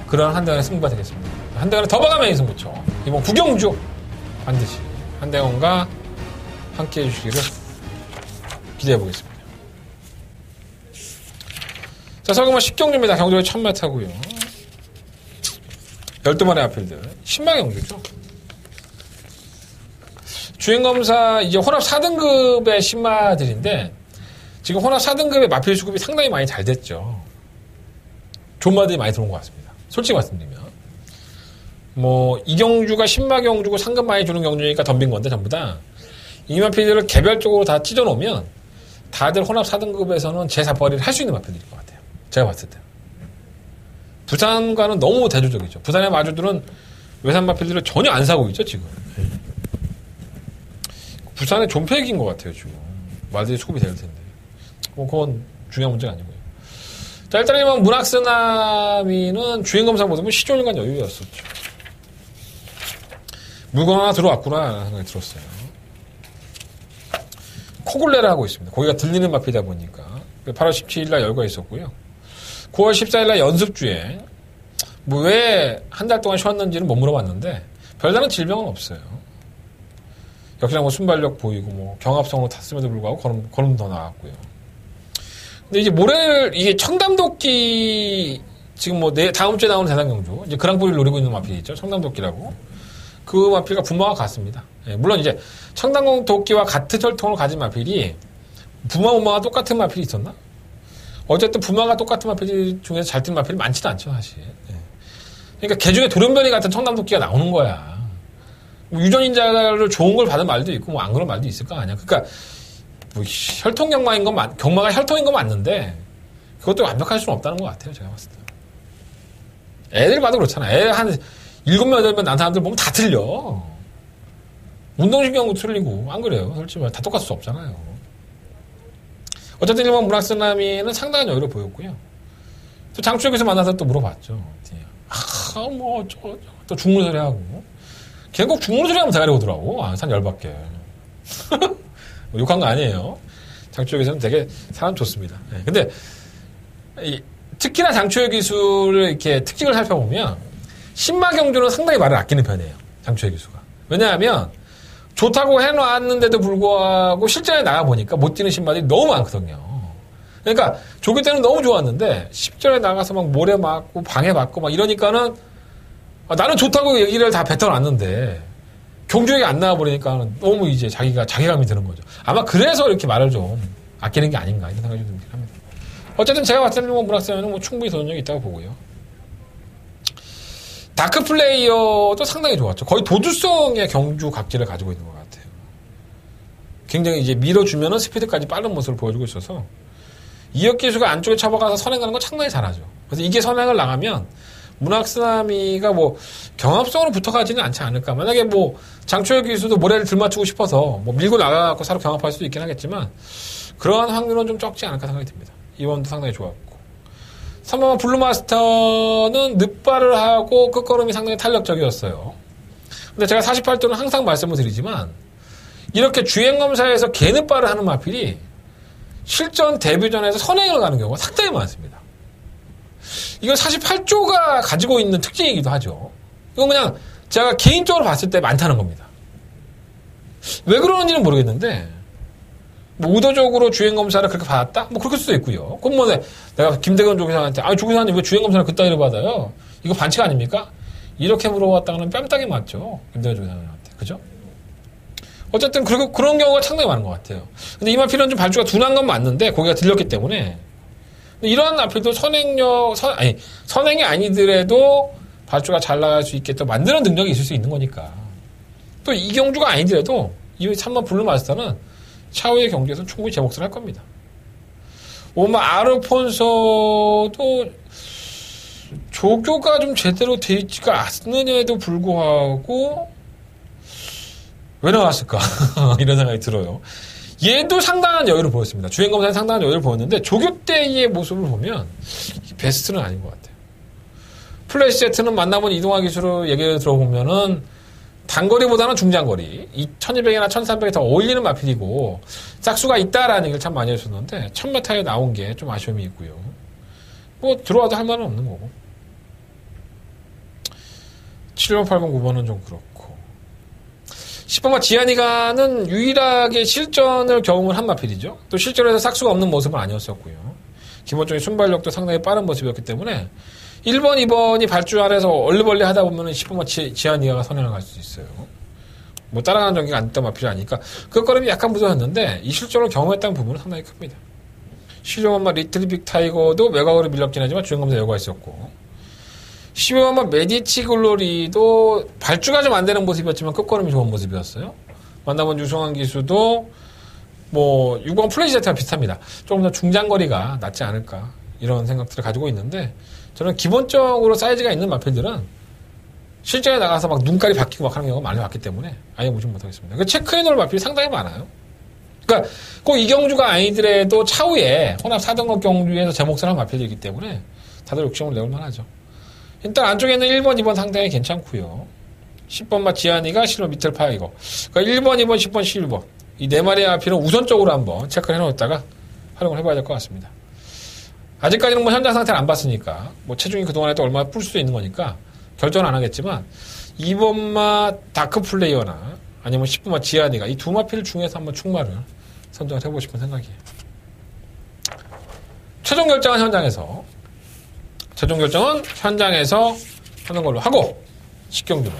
그런 한대건의 승부가 되겠습니다. 한대건의 더 봐가면서 승부처. 이번 구경주 반드시 한대건과 함께 해주시기를 기대해 보겠습니다. 자, 설금은 10경주입니다. 경주에 1000m고요. 12마리 아필들. 10마 경주죠. 주행검사, 이제 혼합 4등급의 10마들인데, 지금 혼합 4등급의 마필 수급이 상당히 많이 잘 됐죠. 좋은 마들이 많이 들어온 것 같습니다. 솔직히 말씀드리면. 뭐, 이 경주가 10마 경주고 상금 많이 주는 경주니까 덤빈 건데, 전부 다. 이 마필들을 개별적으로 다 찢어놓으면, 다들 혼합 4등급에서는 제4벌이를 할 수 있는 마필들일 것 같아요. 제가 봤을 때. 부산과는 너무 대조적이죠. 부산의 마주들은 외산 마필들을 전혀 안 사고 있죠, 지금. 부산의 존폐기인 것 같아요, 지금. 말들이 수급이 될 텐데. 뭐, 그건 중요한 문제가 아니고요. 자, 일단 문학스나미는 주행검사 보면 시종일관 여유였었죠. 물건 하나 들어왔구나, 라는 생각이 들었어요. 코굴레를 하고 있습니다. 거기가 들리는 마필이다 보니까. 8월 17일날 열과 있었고요. 9월 14일날 연습주에 뭐 왜 한 달 동안 쉬었는지는 못 물어봤는데 별다른 질병은 없어요. 역시나 뭐 순발력 보이고 뭐 경합성으로 탔음에도 불구하고 걸음 더 나왔고요. 근데 이제 모레를 이게 청담도끼 지금 뭐 다음 주에 나오는 대상경주 이제 그랑프리를 노리고 있는 마필이 있죠. 청담도끼라고 그 마필가 부마와 같습니다. 예, 물론 이제 청담도끼와 같은 혈통을 가진 마필이 부마와 똑같은 마필이 있었나? 어쨌든 부마가 똑같은 마필 중에서 잘 뛴 마필이 많지는 않죠, 사실. 예. 그러니까 개중에 돌연변이 같은 청담도끼가 나오는 거야. 뭐 유전인자를 좋은 걸 받은 말도 있고 뭐 안 그런 말도 있을 거 아니야. 그러니까 뭐 혈통 경마가 혈통인 건 맞는데 그것도 완벽할 수는 없다는 것 같아요, 제가 봤을 때. 애들 봐도 그렇잖아. 애 한 7명, 8명 난 사람들 보면 다 틀려. 운동신경도 틀리고 안 그래요, 솔직히 말 다 똑같을 수 없잖아요. 어쨌든 일본 문학스나미는 상당한 여유를 보였고요. 또 장추역에서 만나서 또 물어봤죠. 또 죽물 소리 하고. 걔는 꼭 죽물 소리 하면 대가리 오더라고. 산 열받게. 욕한 거 아니에요. 장추역에서는 되게 사람 좋습니다. 네. 근데, 특히나 장추역 기술을 이렇게 특징을 살펴보면, 신마 경주는 상당히 말을 아끼는 편이에요. 장추역 기수가. 왜냐하면, 좋다고 해놨는데도 불구하고 실전에 나가보니까 못 뛰는 신마들이 너무 많거든요. 그러니까 조기 때는 너무 좋았는데 10절에 나가서 막 모래 맞고 방해받고 막 이러니까는 나는 좋다고 얘기를 다 뱉어놨는데 경주역에 안 나와버리니까 너무 이제 자괴감이 드는 거죠. 아마 그래서 이렇게 말을 좀 아끼는 게 아닌가 이런 생각이 좀 들긴 합니다. 어쨌든 제가 봤을 때는 문학사는 뭐 충분히 도전력이 있다고 보고요. 다크 플레이어도 상당히 좋았죠. 거의 도주성의 경주 각질을 가지고 있는 것 같아요. 굉장히 이제 밀어주면은 스피드까지 빠른 모습을 보여주고 있어서 이혁 기수가 안쪽에 접어가서 선행하는 건 상당히 잘하죠. 그래서 이게 선행을 나가면 문학스나미가 뭐 경합성으로 붙어가지는 않지 않을까. 만약에 뭐 장초혁 기수도 모래를 들맞추고 싶어서 뭐 밀고 나가고 사로 경합할 수도 있긴 하겠지만 그러한 확률은 좀 적지 않을까 생각이 듭니다. 이번도 상당히 좋았고. 3번 블루마스터는 늑발을 하고 끝걸음이 상당히 탄력적이었어요. 근데 제가 48도는 항상 말씀을 드리지만 이렇게 주행검사에서 개는바를 하는 마필이 실전 데뷔전에서 선행을 가는 경우가 상당히 많습니다. 이건 48조가 가지고 있는 특징이기도 하죠. 이건 그냥 제가 개인적으로 봤을 때 많다는 겁니다. 왜 그러는지는 모르겠는데 뭐 의도적으로 주행검사를 그렇게 받았다? 뭐 그럴 수도 있고요. 그럼 뭐 내가 김대건 조교사한테 조교사님 왜 주행검사를 그따위로 받아요? 이거 반칙 아닙니까? 이렇게 물어봤다가는 뺨따기 맞죠. 김대건 조교사님한테. 그죠? 어쨌든 그런 경우가 상당히 많은 것 같아요. 근데 이 마필은 좀 발주가 둔한 건 맞는데 고기가 들렸기 때문에 이러한 마필도 선행이 아니더라도 발주가 잘 나갈 수 있게 또 만드는 능력이 있을 수 있는 거니까. 또 이경주가 아니더라도 이 3번 블루마스터는 차후의 경기에서 충분히 제 몫을 할 겁니다. 아르폰소도 조교가 좀 제대로 돼 있지가 않는에도 불구하고 왜 나왔을까? 이런 생각이 들어요. 얘도 상당한 여유를 보였습니다. 주행검사에 상당한 여유를 보였는데 조교 때의 모습을 보면 베스트는 아닌 것 같아요. 플래시 세트는 만나본 이동화 기술을 얘기를 들어보면은 단거리보다는 중장거리 1200이나 1300에 더 어울리는 마필이고 짝수가 있다라는 얘기를 참 많이 해줬는데 1000m에 나온 게 좀 아쉬움이 있고요. 뭐 들어와도 할 말은 없는 거고 7번, 8번, 9번은 좀 그렇고 10번과 지안이가는 유일하게 실전을 경험을 한 마필이죠. 또 실전에서 싹수가 없는 모습은 아니었었고요. 기본적인 순발력도 상당히 빠른 모습이었기 때문에 1번, 2번이 발주 안에서 얼리벌리 하다 보면 10번과 지안이가가 선행을 갈 수 있어요. 뭐 따라가는 전기가 안 됐던 마필이 아니까 그 걸음이 약간 무서웠는데 이 실전을 경험했다는 부분은 상당히 큽니다. 실전마 리틀 빅 타이거도 외곽으로 밀렸긴 하지만 주행검사 여유가 있었고 15번마 메디치 글로리도 발주가 좀 안 되는 모습이었지만 끝걸음이 좋은 모습이었어요. 만나본 유성환 기수도 뭐 6번 플레이 제트가 비슷합니다. 조금 더 중장거리가 낫지 않을까 이런 생각들을 가지고 있는데 저는 기본적으로 사이즈가 있는 마필들은 실전에 나가서 막 눈깔이 바뀌고 막 하는 경우가 많이 봤기 때문에 아예 무시 못하겠습니다. 그 체크해놓을 마필이 상당히 많아요. 그러니까 꼭 이경주가 아니더라도 차후에 혼합 4등급 경주에서 제 몫을 한 마필이기 때문에 다들 욕심을 내올 만하죠. 일단 안쪽에는 1번, 2번 상당히 괜찮고요. 10번마 지안이가 실로 미틀 파이거. 그러니까 1번, 2번, 10번, 11번. 이 네 마리의 마필은 우선적으로 한번 체크를 해놓았다가 활용을 해봐야 될 것 같습니다. 아직까지는 뭐 현장 상태를 안 봤으니까 뭐 체중이 그동안에 또 얼마나 뿔 수도 있는 거니까 결정은 안 하겠지만 2번마 다크 플레이어나 아니면 10번마 지안이가 이 두 마필 중에서 한번 충마를 선정을 해보고 싶은 생각이에요. 최종 결정은 현장에서 하는 걸로 하고 10경주는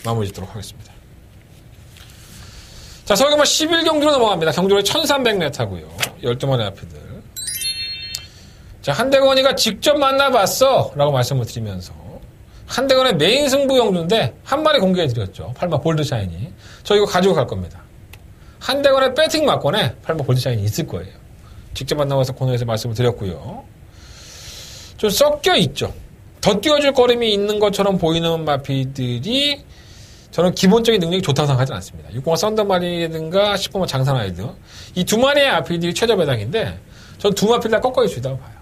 마무리 짓도록 하겠습니다. 자, 서울경마 11경주로 넘어갑니다. 경주로 1300m고요. 12마리 마필들. 자, 한대건이가 직접 만나봤어 라고 말씀을 드리면서 한대건의 메인 승부 경주인데 한 마리 공개해드렸죠. 8마 볼드샤인이. 저 이거 가지고 갈 겁니다. 한대건의 배팅 막권에 8마 볼드샤인이 있을 거예요. 직접 만나봐서 코너에서 말씀을 드렸고요. 좀 섞여 있죠. 더 띄워줄 걸음이 있는 것처럼 보이는 마피들이 저는 기본적인 능력이 좋다고 생각하지 않습니다. 6번마 썬더마리든가 10번마 장산아이드 이 두 마리의 마피들이 최저 배당인데 저는 두 마피들 다 꺾어질 수 있다고 봐요.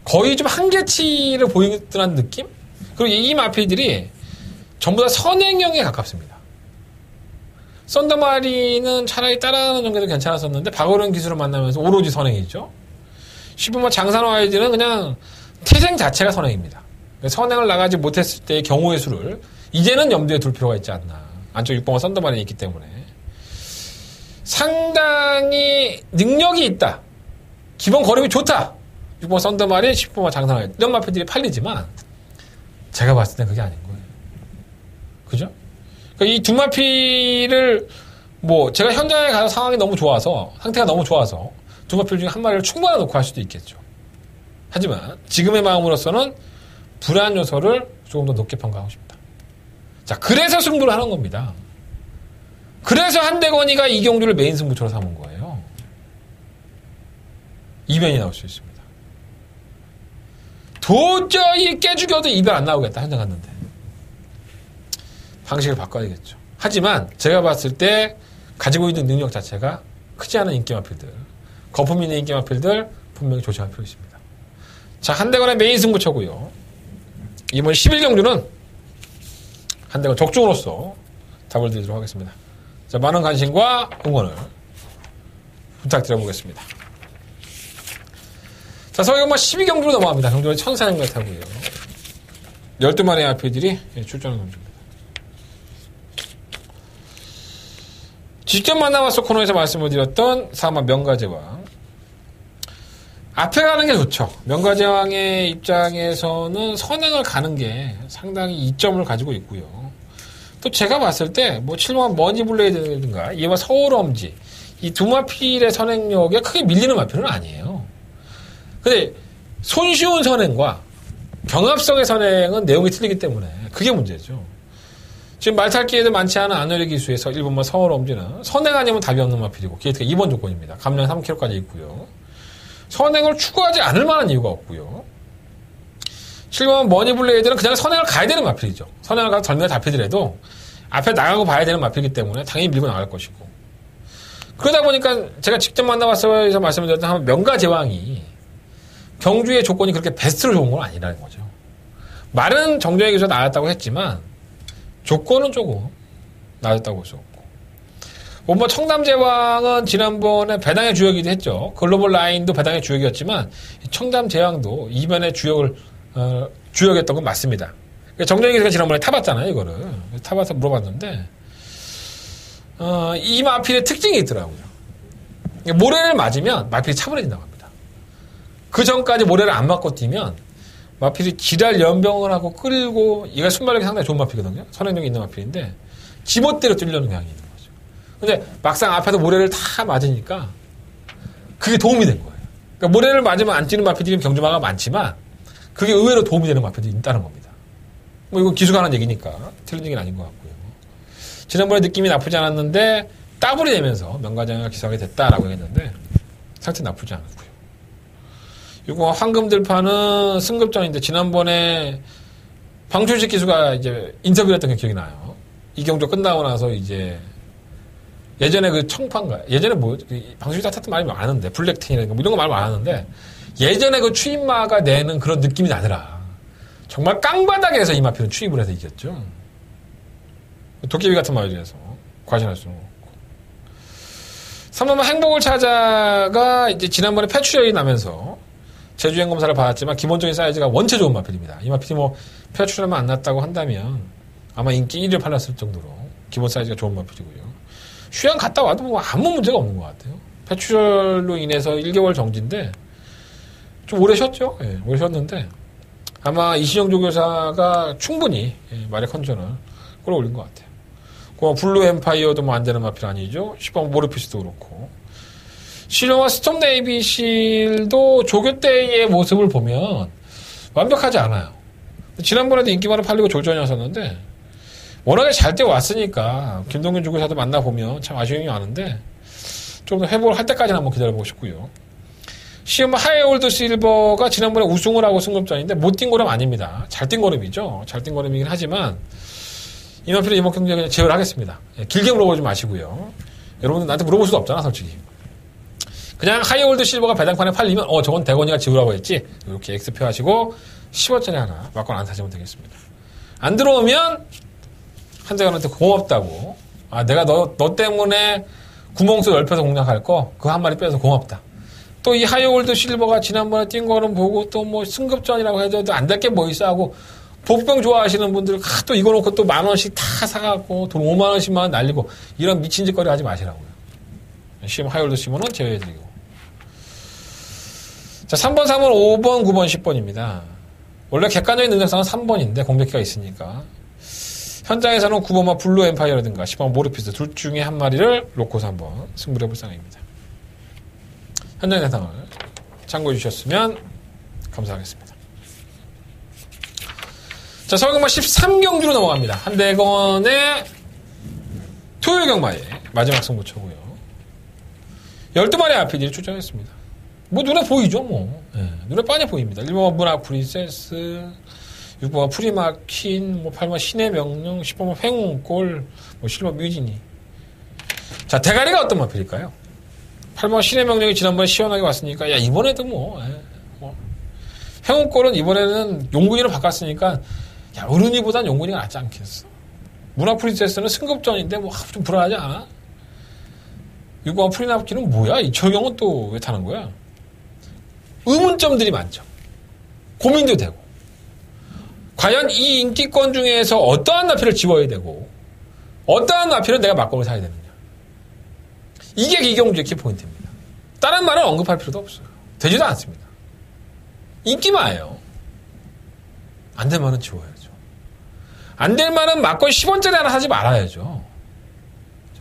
거의 좀 한계치를 보이는 느낌? 그리고 이 마피들이 전부 다 선행형에 가깝습니다. 썬더마리는 차라리 따라가는 정도도 괜찮았었는데 박어른 기술을 만나면서 오로지 선행이죠. 10번마 장산아이드는 그냥 태생 자체가 선행입니다. 선행을 나가지 못했을 때의 경우의 수를 이제는 염두에 둘 필요가 있지 않나. 안쪽 6번마 썬더마리에 있기 때문에 상당히 능력이 있다. 기본 걸음이 좋다. 6번마 썬더마리, 10번마 장산아이드 이런 마피들이 팔리지만 제가 봤을 땐 그게 아닌 거예요. 그죠? 그러니까 이 두 마피를 뭐 제가 현장에 가서 상황이 너무 좋아서 상태가 너무 좋아서 두 마필 중에 한 마리를 충분히 놓고 할 수도 있겠죠. 하지만 지금의 마음으로서는 불안 요소를 조금 더 높게 평가하고 싶다. 자, 그래서 승부를 하는 겁니다. 그래서 한대건이가 이경주를 메인 승부처로 삼은 거예요. 이변이 나올 수 있습니다. 도저히 깨죽여도 이변 안 나오겠다 현장 갔는데 방식을 바꿔야겠죠. 하지만 제가 봤을 때 가지고 있는 능력 자체가 크지 않은 인기 마필들, 거품 있는 인기 마필들 분명히 조심할 필요 있습니다. 자, 한대건의 메인 승부처고요. 이번 11경주는 한대건 적중으로서 답을 드리도록 하겠습니다. 자, 많은 관심과 응원을 부탁드려보겠습니다. 자, 서울경마 12경주로 넘어갑니다. 경주는 1400m고요. 12마리의 RP들이 출전하는 경주입니다. 직접 만나봤어 코너에서 말씀을 드렸던 4만 명가제왕. 앞에 가는 게 좋죠. 명가제왕의 입장에서는 선행을 가는 게 상당히 이점을 가지고 있고요. 또 제가 봤을 때 뭐 7번 머니블레이드든가 이와 서울엄지 이 두 마필의 선행력에 크게 밀리는 마필은 아니에요. 근데 손쉬운 선행과 경합성의 선행은 내용이 틀리기 때문에 그게 문제죠. 지금 말탈기에도 많지 않은 안효리 기수에서 1번만 서울엄지는 선행 아니면 답이 없는 마필이고 게이트가 2번 조건입니다. 감량 3kg까지 있고요. 선행을 추구하지 않을 만한 이유가 없고요. 7번 머니블레이드는 그냥 선행을 가야 되는 마필이죠. 선행을 가서 절명에 잡히더라도 앞에 나가고 봐야 되는 마필이기 때문에 당연히 밀고 나갈 것이고. 그러다 보니까 제가 직접 만나봤어서 말씀을 드렸던 한 명가제왕이 경주의 조건이 그렇게 베스트로 좋은 건 아니라는 거죠. 말은 정정의 기수가 나았다고 했지만 조건은 조금 나았다고 볼 수 없고. 뭐 청담제왕은 지난번에 배당의 주역이기도 했죠. 글로벌 라인도 배당의 주역이었지만 청담제왕도 이번에 주역이었던 건 맞습니다. 정정의 기수가 지난번에 타봤잖아요, 이거를. 타봐서 물어봤는데 이 마필의 특징이 있더라고요. 모래를 맞으면 마필이 차분해진다고 합니다. 그 전까지 모래를 안 맞고 뛰면 마필이 지랄 연병을 하고 끌고 얘가 순발력이 상당히 좋은 마필이거든요. 선행력이 있는 마필인데 지멋대로 뛰려는 경향이 있는 거죠. 근데 막상 앞에서 모래를 다 맞으니까 그게 도움이 된 거예요. 그러니까 모래를 맞으면 안 뛰는 마필들이 경주마가 많지만 그게 의외로 도움이 되는 마필들이 있다는 겁니다. 뭐 이거 기수가 하는 얘기니까 틀린 얘기는 아닌 것 같고요. 지난번에 느낌이 나쁘지 않았는데 따블이 되면서 명가제왕을 기수하게 됐다라고 했는데 상태 나쁘지 않았고요. 이거 황금들파는 승급전인데 지난번에 방출식 기수가 이제 인터뷰를 했던 게 기억이 나요. 이 경주 끝나고 나서 이제 예전에 그 청판가 예전에 뭐 방출식 탓했던 말이 많은데 블랙틴이라든가 뭐 이런 거 말 많았는데 예전에 그 추임마가 내는 그런 느낌이 나더라. 정말 깡바닥에서 이 마필은 추입을 해서 이겼죠. 도깨비 같은 말이라서 과신할 수는 없고. 3번만 행복을 찾아가 이제 지난번에 폐출혈이 나면서 제주행 검사를 받았지만 기본적인 사이즈가 원체 좋은 마필입니다. 이 마필이 뭐 폐출혈만 안 났다고 한다면 아마 인기 1위를 팔렸을 정도로 기본 사이즈가 좋은 마필이고요. 휴양 갔다 와도 뭐 아무 문제가 없는 것 같아요. 폐출혈로 인해서 1개월 정지인데 좀 오래 쉬었죠. 예, 오래 쉬었는데 아마 이신영 조교사가 충분히 말의 컨디션을 끌어올린 것 같아요. 그 블루 엠파이어도 뭐 안 되는 마필 아니죠. 10번 모르피스도 그렇고. 실용화 스톰 네이비실도 조교 때의 모습을 보면 완벽하지 않아요. 지난번에도 인기 많은 팔리고 졸전이었었는데 워낙에 잘 뛰어왔으니까 김동균 조교사도 만나보면 참 아쉬움이 많은데 좀 더 회복을 할 때까지는 한번 기다려보고 싶고요. 시험 하이올드 실버가 지난번에 우승을 하고 승급전인데 못 뛴 거름 아닙니다. 잘 뛴 거름이죠. 잘 뛴 거름이긴 하지만 이만필은 이번 경기에 그냥 제외를 하겠습니다. 길게 물어보지 마시고요. 여러분들 나한테 물어볼 수도 없잖아, 솔직히. 그냥 하이올드 실버가 배당판에 팔리면 저건 대건이가 지우라고 했지. 이렇게 X표 하시고 10원짜리 하나 막건 안 사시면 되겠습니다. 안 들어오면 한대건한테 고맙다고. 내가 너 때문에 구멍수 넓혀서 공략할 거 그거 한 마리 빼서 고맙다. 또 이 하이올드 실버가 지난번에 뛴 거는 보고 또 뭐 승급전이라고 해도 안 될 게 뭐 있어 하고 복병 좋아하시는 분들 또 이거 놓고 또 10,000원씩 다 사갖고 돈 50,000원씩만 날리고 이런 미친 짓거리 하지 마시라고요. 시험 하이올드 실버는 제외해드리고. 자, 3번, 3번, 5번, 9번, 10번입니다. 원래 객관적인 능력상은 3번인데 공백기가 있으니까 현장에서는 9번만 블루 엠파이어라든가 10번 모르피스 둘 중에 한 마리를 놓고서 한번 승부를 해볼 상황입니다. 현장 대상을 참고해 주셨으면 감사하겠습니다. 자, 서울경마 13경주로 넘어갑니다. 한대건의 토요일 경마의 마지막 승부처고요. 12마리 RPD를 출전했습니다. 뭐 눈에 보이죠, 뭐. 네, 눈에 빤히 보입니다. 1번 문학 프린세스, 6번 프리마킨, 8번 신의 명령, 10번 횡웅골, 10번 뮤지니. 자, 대가리가 어떤 마필일까요? 8번 신의 명령이 지난번에 시원하게 왔으니까, 이번에도 횡웅골은 이번에는 용군이로 바꿨으니까, 어른이보단 용군이가 낫지 않겠어. 문학 프린세스는 승급전인데, 좀 불안하지 않아? 6번 프리나프키는 뭐야? 이철경은 또 왜 타는 거야? 의문점들이 많죠. 고민도 되고. 과연 이 인기권 중에서 어떠한 나필을 지워야 되고 어떠한 나필은 내가 막공을 사야 되느냐. 이게 이경주의 키포인트입니다. 다른 말은 언급할 필요도 없어요. 되지도 않습니다. 인기마예요. 안 될 말은 지워야죠. 안 될 말은 막건 10원짜리 하나 사지 말아야죠.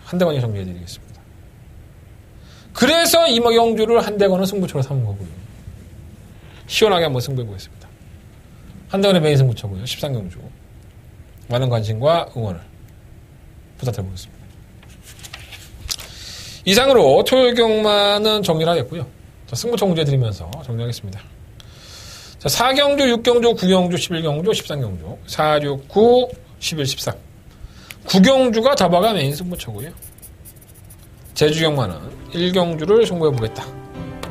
한대건이 정리해드리겠습니다. 그래서 이경주를 한대건은 승부처로 삼은 거고요. 시원하게 한번 승부해보겠습니다. 한대건의 메인 승부처고요. 13경주. 많은 관심과 응원을 부탁드려보겠습니다. 이상으로 토요일 경마는 정리를 하겠고요. 자, 승부처 공지해드리면서 정리하겠습니다. 자, 4경주, 6경주, 9경주, 11경주, 13경주. 4, 6, 9, 11, 13. 9경주가 잡아가 메인 승부처고요. 제주 경마는 1경주를 승부해보겠다.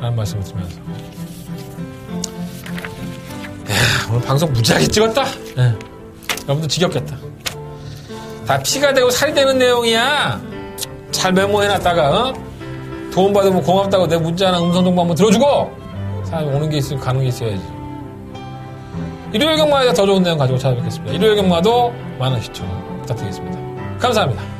라는 말씀을 드리면서. 오늘 방송 무지하게 찍었다. 여러분들 지겹겠다. 다 피가 되고 살이 되는 내용이야. 잘 메모해놨다가 도움 받으면 고맙다고 내 문자나 음성정보 한번 들어주고 사람이 오는 게 있으면 가는 게 있어야지. 일요일 경마에서 더 좋은 내용 가지고 찾아뵙겠습니다. 일요일 경마도 많은 시청 부탁드리겠습니다. 감사합니다.